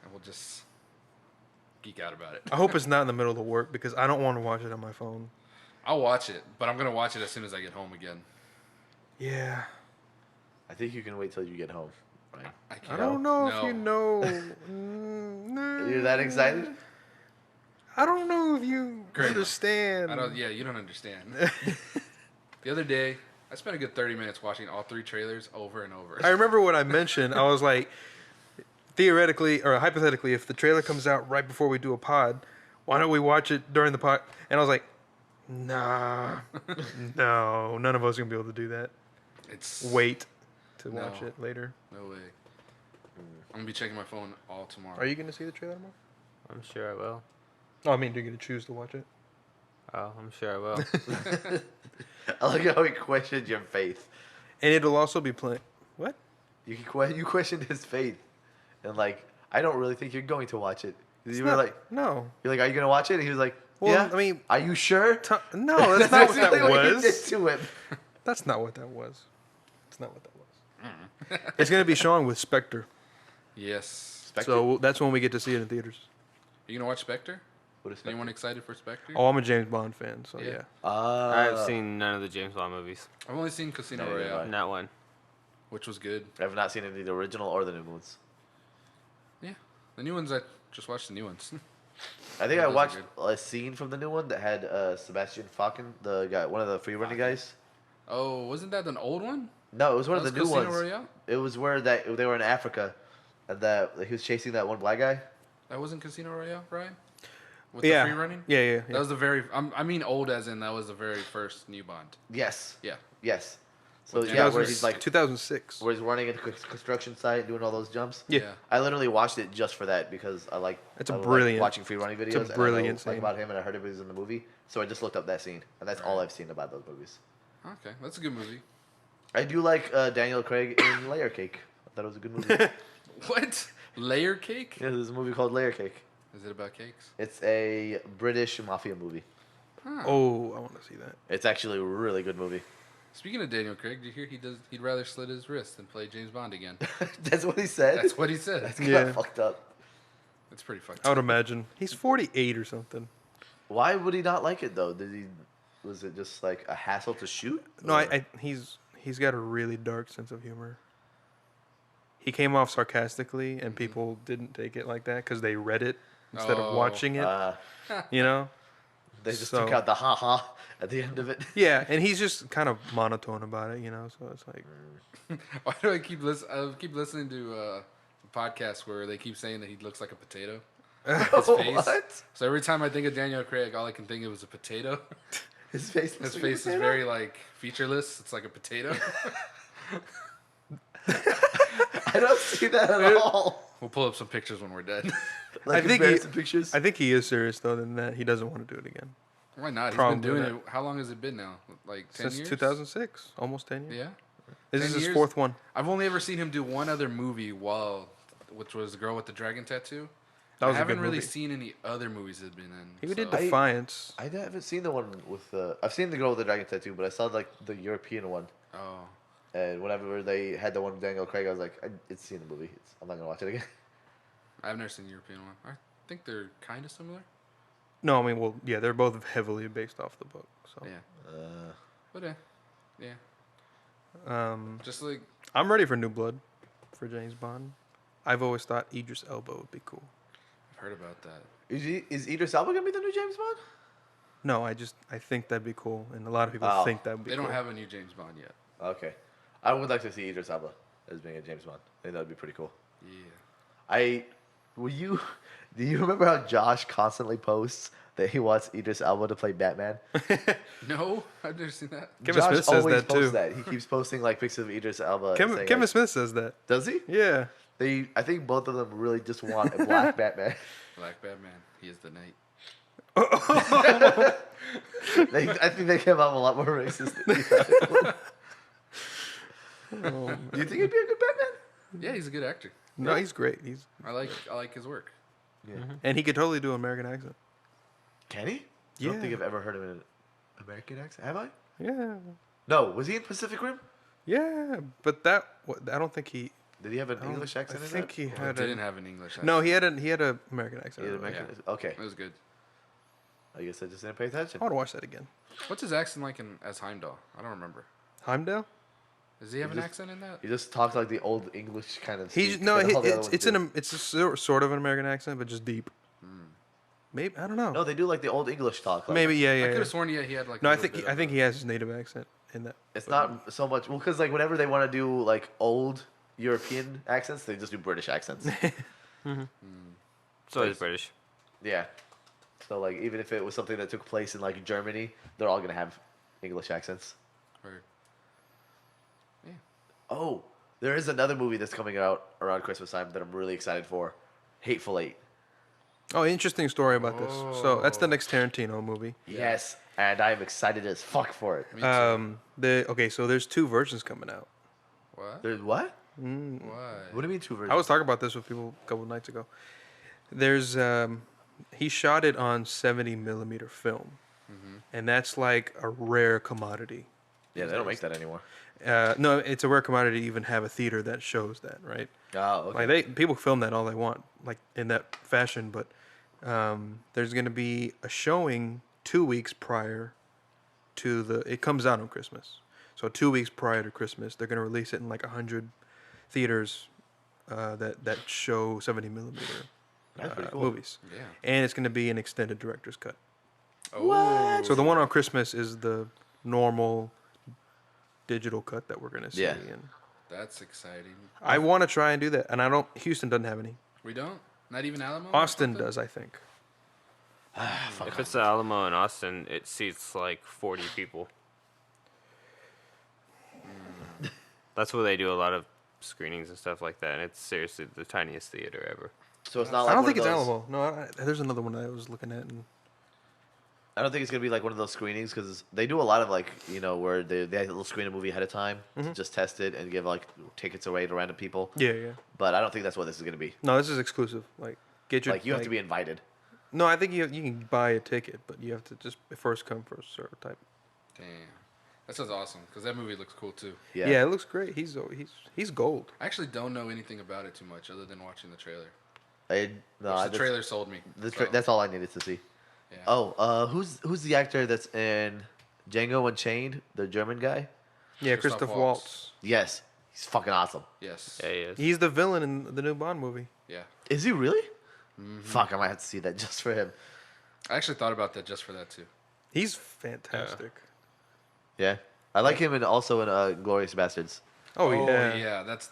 and we'll just geek out about it. I hope it's not in the middle of the work because I don't want to watch it on my phone. I'll watch it, but I'm gonna watch it as soon as I get home again. Yeah. I think you can wait till you get home. Right. I I can't. don't know if No. you know. No. You're that excited? I don't know if you Kramer. understand. I don't. Yeah, you don't understand. The other day, I spent a good 30 minutes watching all 3 trailers over and over. I remember what I mentioned. I was like, theoretically or hypothetically, if the trailer comes out right before we do a pod, why don't we watch it during the pod? And I was like, nah, no, none of us are gonna be able to do that. It's Wait to No. watch it later. No way. I'm gonna be checking my phone all tomorrow. Are you gonna see the trailer tomorrow? I'm sure I will. Oh, I mean, you're gonna choose to watch it. Oh, I'm sure I will. I like how he questioned your faith. And it'll also be playing. What? You questioned his faith, and like I don't really think you're going to watch it. It's You were not- like, no. you're like, are you gonna watch it? And he was like, Well, yeah. I mean, are you sure? No, that's not what that exactly what he did was. to him. That's not what that was. It's not what that was. It's gonna be Sean with Spectre. Yes. Spectre? So that's when we get to see it in theaters. You gonna watch Spectre? What is Anyone excited for Spectre? Oh, I'm a James Bond fan, so Yeah. yeah. I've seen none of the James Bond movies. I've only seen Casino Neither have Royale, I. Not one. which was good. I've not seen any of the original or the new ones. Yeah, the new ones. I just watched the new ones. I think Yeah, I those are watched good. a scene from the new one that had Sebastian Falcon, the guy, one of the free running guys. Oh, wasn't that an old one? No, it was one That of the was new Casino ones. Royale? It was where that they were in Africa, and that he was chasing that one black guy. That wasn't Casino Royale, Brian? With Yeah. the free running? Yeah. That was the very. I mean, old as in that was the very first new Bond. Yes. Yeah. Yes. So With yeah, where 2000 he's like, 2006. where he's running into construction site, doing all those jumps. Yeah. I literally watched it just for that because I like. It's a I like brilliant- watching free running videos. it's a brilliant and I know, like scene. about him, and I heard it was in the movie, so I just looked up that scene, and that's all I've seen about those movies. Okay, that's a good movie. I do like Daniel Craig in Layer Cake. I thought it was a good movie. What? Layer Cake? Yeah, there's a movie called Layer Cake. Is it about cakes? It's a British mafia movie. Huh. Oh, I want to see that. It's actually a really good movie. Speaking of Daniel Craig, did you hear he'd rather slit his wrist than play James Bond again? That's what he said. That's what he said. That's kind Yeah. of fucked up. That's pretty fucked I would up. imagine he's 48 or something. Why would he not like it though? Was it just like a hassle to shoot? No, Or- he's got a really dark sense of humor. He came off sarcastically, and people didn't take it like that because they read it instead of Oh. watching it. You know? They just So- took out the ha ha at the end of it. Yeah, and he's just kind of monotone about it, you know. So it's like, Why do I keep listening to a podcast where they keep saying that he looks like a potato? His face. What? So every time I think of Daniel Craig, all I can think of is a potato. His face. His face is very like featureless. It's like a potato. I don't see that at all. We'll pull up some pictures when we're dead. Like I think embarrassing pictures. I think he is serious though. Than that, he doesn't want to do it again. Why not? He's Probably been doing not. it. How long has it been now? Like 10 Since years? 2006, almost 10 years. Yeah. This 10 is his years? fourth one. I've only ever seen him do one other movie which was the girl with the dragon tattoo. That was I a haven't good really movie. seen any other movies he's been in. He did so- Defiance. I haven't seen the one with the. I've seen the girl with the dragon tattoo, but I saw like the European one. Oh. And whenever they had the one with Daniel Craig, I was like, it's seen the movie. I'm not gonna watch it again. I've never seen the European one. I think they're kind of similar. No, I mean, well, yeah, they're both heavily based off the book. So, Yeah. But yeah. Just like I'm ready for New Blood for James Bond. I've always thought Idris Elba would be cool. I've heard about that. Is Idris Elba gonna be the new James Bond? No, I think that'd be cool, and a lot of people Oh. think that would be They cool. don't have a new James Bond yet. Okay, I would like to see Idris Elba as being a James Bond. I think that would be pretty cool. Yeah. Do you remember how Josh constantly posts that he wants Idris Elba to play Batman? No, I've never seen that. Kevin Josh Smith says always that, posts too. that. He keeps posting like pictures of Idris Elba. Kevin, saying, Kevin like, Smith says that. does he? Yeah. I think both of them really just want a black Batman. Black Batman. He is the knight. I think they came out a lot more racist than you thought. Do you think he'd be a good Batman? Yeah, he's a good actor. No, he's great. I like his work. Yeah. And he could totally do an American accent. Can he? I Yeah. don't think I've ever heard him in an American accent. Have I? Yeah. No. Was he in Pacific Rim? Yeah, but I don't think he. Did he have an I don't- English accent I in think that? he Well, had he didn't have an English accent. No, he had a American accent. He had an American Yeah. accent? Okay. It was good. I guess I just didn't pay attention. I want to watch that again. What's his accent like as Heimdall? I don't remember. Heimdall? Does he have an just- accent in that? He just talks like the old English kind of. He's speak no, that all the other it's ones do. it's a sort of an American accent, but just deep. Maybe I don't know. No, they do like the old English talk. Like, Maybe I yeah. could have sworn he had like. No, a I little think bit I of think a- he has his native accent in that. it's not so much because like whenever they want to do like old European accents, they just do British accents. So he's British. Yeah. So like even if it was something that took place in like Germany, they're all gonna have English accents. Word. Yeah. Oh, there is another movie that's coming out around Christmas time that I'm really excited for. Hateful Eight. Oh, interesting story about this. So that's the next Tarantino movie. Yes, and I'm excited as fuck for it. Me too. So there's two versions coming out. What? There's what? Why? What do you mean two versions? I was talking about this with people a couple nights ago. There's he shot it on 70 millimeter film, and that's like a rare commodity. Yeah, they don't make that anymore. No, it's a rare commodity to even have a theater that shows that, right? Oh, okay. Like people film that all they want, like in that fashion. But there's gonna be a showing 2 weeks prior to it comes out on Christmas. So 2 weeks prior to Christmas, they're gonna release it in like 100 theaters that show 70 millimeter That's pretty cool. movies, Yeah. and it's gonna be an extended director's cut. Oh. So the one on Christmas is the normal digital cut that we're gonna see. Yeah. And That's exciting. I want to try and do that, and I don't. Houston doesn't have any. We don't? Not even Alamo? or Austin something? does, I think. If it's the Alamo in Austin, it seats like 40 people. That's where they do a lot of screenings and stuff like that. And it's seriously the tiniest theater ever. So it's not like I don't one think of it's those- Alamo. No, there's another one that I was looking at. And I don't think it's gonna be like one of those screenings because they do a lot of like where they will screen a movie ahead of time to just test it and give like tickets away to random people. yeah. But I don't think that's what this is gonna be. No, this is exclusive. Like, get your Like you have to be invited. No, I think you can buy a ticket, but you have to just first come first serve type. Damn. That sounds awesome because that movie looks cool too. Yeah. Yeah, it looks great. He's gold. I actually don't know anything about it too much other than watching the trailer. The The trailer sold me. so, That's all I needed to see. yeah. Oh, who's the actor that's in Django Unchained? The German guy. Yeah, Christoph Christoph Waltz. Waltz. Yes, he's fucking awesome. Yes. Yeah, he is. He's the villain in the new Bond movie. Yeah. Is he really? Fuck, I might have to see that just for him. I actually thought about that just for that too. He's fantastic. Yeah, I like him and also in Glorious Bastards. Oh, yeah. yeah. That's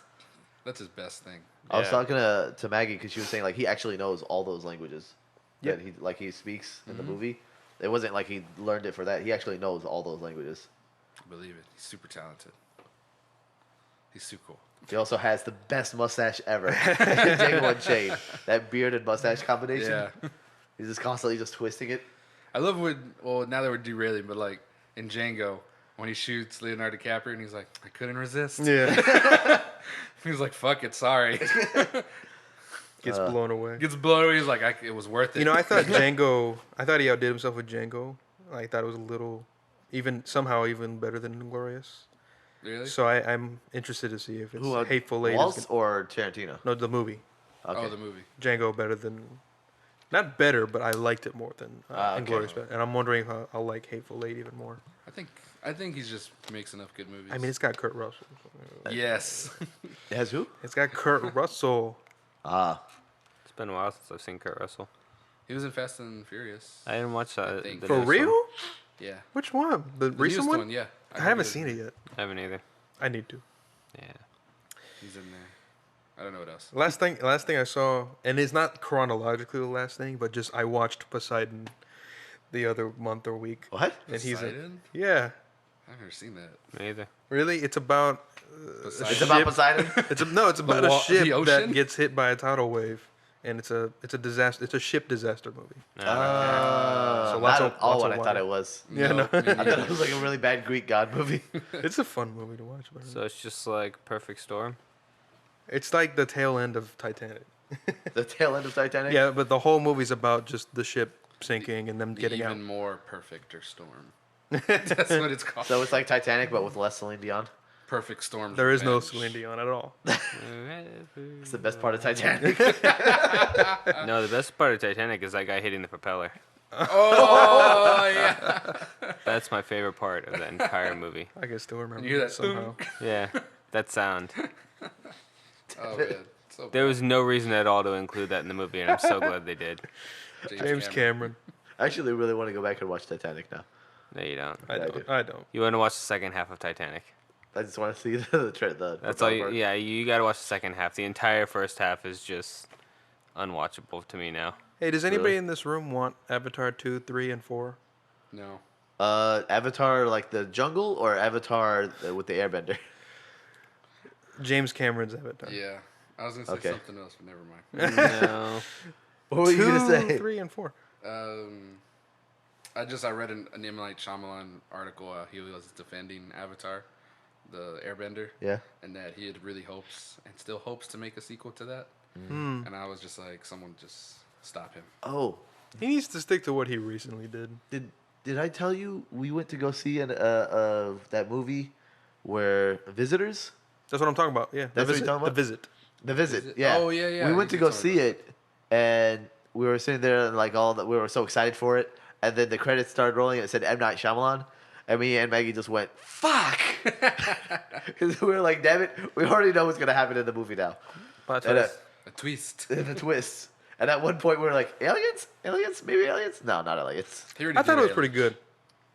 his best thing. I was Yeah. talking to Maggie because she was saying like he actually knows all those languages. Yeah. That he speaks in the movie. It wasn't like he learned it for that. He actually knows all those languages. I believe it. He's super talented. He's super cool. He also has the best mustache ever. Django Unchained. That beard and mustache combination. Yeah. He's just constantly just twisting it. I love when, well, now that we're derailing, but like in Django, when he shoots Leonardo DiCaprio and he's like, I couldn't resist. Yeah. He's like, fuck it, sorry. Gets blown away. Gets blown away. He's like, it was worth it. You know, I thought I thought he outdid himself with Django. I thought it was a little, somehow even better than Inglorious. Really? So I'm interested to see if it's Hateful Eight. Waltz or Tarantino? No, the movie. Okay. Oh, the movie. Django better than, not better, but I liked it more than Okay. Inglourious Basterds. And I'm wondering how I'll like Hateful Eight even more. I think he's just makes enough good movies. I mean, it's got Kurt Russell. yes. It has who? It's got Kurt Russell. Ah. It's been a while since I've seen Kurt Russell. He was in Fast and Furious. I didn't watch that. think. the For newest real? one. Yeah. Which one? The The recent newest one? Yeah. I haven't seen it yet. I haven't either. I need to. Yeah. He's in there. I don't know what else. Last thing I saw, and it's not chronologically the last thing, but just I watched Poseidon the other month or week. What? And he's Poseidon? yeah. I've never seen that. Me either. Really? It's about Poseidon. It's about Poseidon. it's about a the ship that ocean? gets hit by a tidal wave, and it's a disaster. It's a ship disaster movie. So Not lots at of- all lots what of I thought water. it was. Yeah, no. me I thought neither. it was like a really bad Greek god movie. It's a fun movie to watch. But So it's just like Perfect Storm. it's like the tail end of Titanic. The tail end of Titanic. Yeah, but the whole movie's about just the ship sinking and them The getting even out. more perfect or storm. That's what it's called. So it's like Titanic, but with less Celine Dion. Perfect storm. There is no Celine Dion at all. It's the best part of Titanic. No, the best part of Titanic is that guy hitting the propeller. Oh yeah. That's my favorite part of the entire movie. I can still remember You hear that that somehow. Yeah, that sound. Oh man. So There was no reason at all to include that in the movie, and I'm so glad they did. James Cameron. I actually really want to go back and watch Titanic now. No, you don't. I Yeah, I don't. do. I don't. You want to watch the second half of Titanic. I just want to see the That's all. part. Yeah, you got to watch the second half. The entire first half is just unwatchable to me now. Hey, does anybody Really? in this room want Avatar 2, 3, and 4? No. Avatar like the jungle or Avatar with the airbender? James Cameron's Avatar. Yeah. I was gonna say Okay. something else, but never mind. No. What were you 2, gonna say? 3, and 4. I read an M. Night Shyamalan article. He was defending Avatar, the Airbender, Yeah. and that he had really hopes and still hopes to make a sequel to that. Hmm. And I was just like, someone just stop him. Oh, He needs to stick to what he recently did. did I tell you we went to go see that movie where Visitors? That's what I'm talking about. Yeah, That's what you're talking The about? Visit. The Visit. Visit? Yeah. Oh, yeah, yeah. We You went to did go tell me see about it, and we were sitting there and like all that we were so excited for it, and then the credits started rolling. And it said M. Night Shyamalan, and me and Maggie just went fuck, because we were like, damn it, we already know what's gonna happen in the movie now. Plot And, twist. A twist. the twists. And at one point we were like, aliens? Aliens? Maybe aliens? No, not aliens. He already I thought did it was pretty Aliens. good.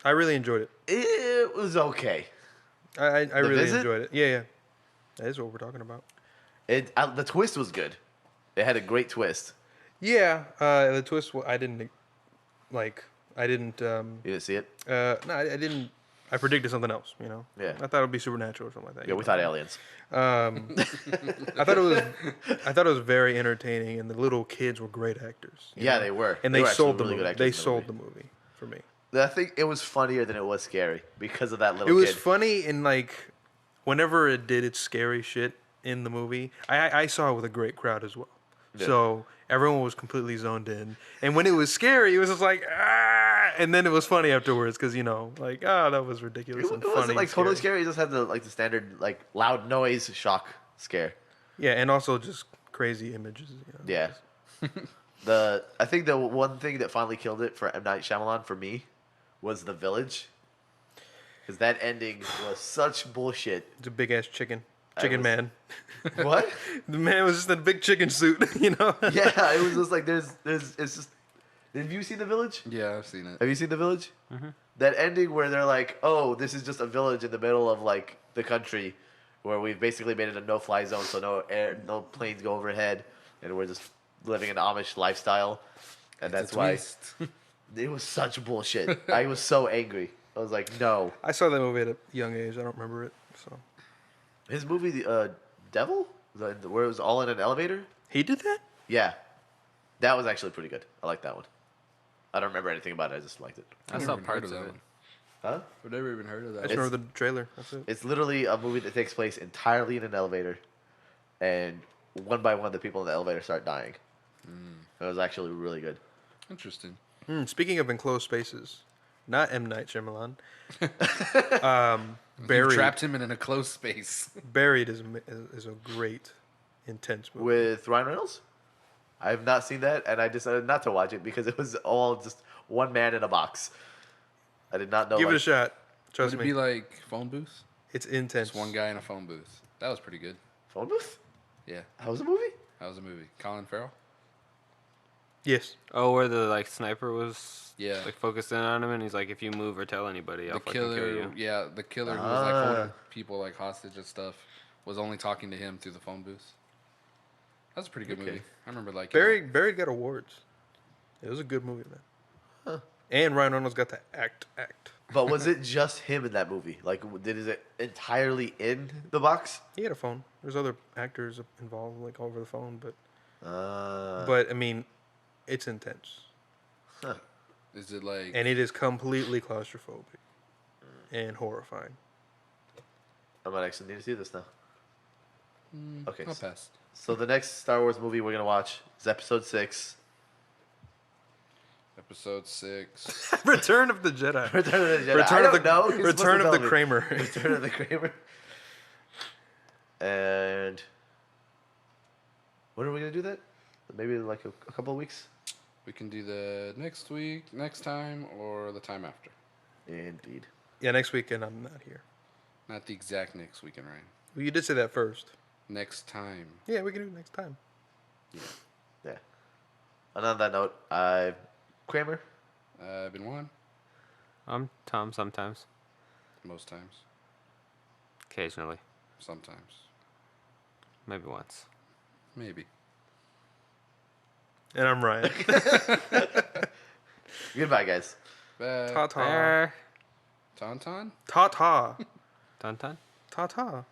I really enjoyed it. It was okay. I really Visit? enjoyed it. Yeah. That is what we're talking about. The twist was good. It had a great twist. Yeah, the twist. I didn't like. I didn't. You didn't see it? No, I didn't. I predicted something else. You know. Yeah. I thought it would be supernatural or something like that. Yeah, we thought aliens. I thought it was. I thought it was very entertaining, and the little kids were great actors. you Yeah, know? they were. And They they, were actually sold the really movie. good actors They in the sold movie. the movie for me. I think it was funnier than it was scary because of that little It was kid. funny and like, whenever it did its scary shit in the movie, I saw it with a great crowd as well. Yeah. So everyone was completely zoned in, and when it was scary, it was just like ah, and then it was funny afterwards because like that was ridiculous It and wasn't funny. like and totally scary. scary. It just had the standard like loud noise shock scare. Yeah, and also just crazy images. Yeah. I think the one thing that finally killed it for M. Night Shyamalan for me was The Village. Because that ending was such bullshit. It's a big ass chicken was- man. What? The man was just in a big chicken suit, you know. Yeah, it was just like it's just. Have you seen The Village? Yeah, I've seen it. Have you seen The Village? That ending where they're like, oh, this is just a village in the middle of like the country, where we've basically made it a no-fly zone, so no planes go overhead, and we're just living an Amish lifestyle, and that's why it was such bullshit. I was so angry. I was like, no. I saw that movie at a young age. I don't remember it. So His movie, Devil, where it was all in an elevator. he did that. Yeah, that was actually pretty good. I like that one. I don't remember anything about it. I just liked it. I I've saw never even heard parts of of that it. one. Huh? I've never even heard of I that. just remember the trailer. That's it. It's literally a movie that takes place entirely in an elevator, and one by one, the people in the elevator start dying. It was actually really good. Interesting. Speaking of enclosed spaces, not M. Night Shyamalan. You Buried. trapped him in a closed space. Buried is a great, intense movie. With Ryan Reynolds. I have not seen that, and I decided not to watch it because it was all just one man in a box. I did not know. Give it a shot. Trust Would it me. be like phone booth? It's intense. Just one guy in a phone booth. That was pretty good. Phone booth. Yeah, How was the movie? that was a movie. Colin Farrell. Yes. Oh, where the like sniper was Yeah. like focused in on him, and he's like, if you move or tell anybody, I'll The fucking kill killer, you. yeah, the killer who was Ah. like holding people like hostage and stuff was only talking to him through the phone booth. That was a pretty good Okay. movie. I remember like Buried got awards. It was a good movie, man. Huh. And Ryan Reynolds got to act. But was it just him in that movie? Like, is it entirely in the box? He had a phone. There's other actors involved, like over the phone, but Uh, I mean, it's intense, Is it like and it is completely claustrophobic and horrifying. I might actually need to see this now. Okay. I'll pass. So the next Star Wars movie we're gonna watch is Episode 6. Episode 6. Return of the Jedi. Return of the Jedi. Return I of the don't know. You're supposed Return to of the tell me. Kramer. Return of the Kramer. And when are we gonna do that? Maybe like a couple of weeks. We can do the next week, next time, or the time after. Indeed. Yeah, next weekend I'm not here. Not the exact next weekend, Ryan. Well, you did say that first. Next time. Yeah, we can do it next time. Yeah. And on that note, Kramer. Been one Tom sometimes, most times, occasionally, sometimes, maybe once. maybe. And I'm Ryan. Goodbye, guys. Ta ta. There. Tauntaun? Ta ta. Dun dun. Ta ta.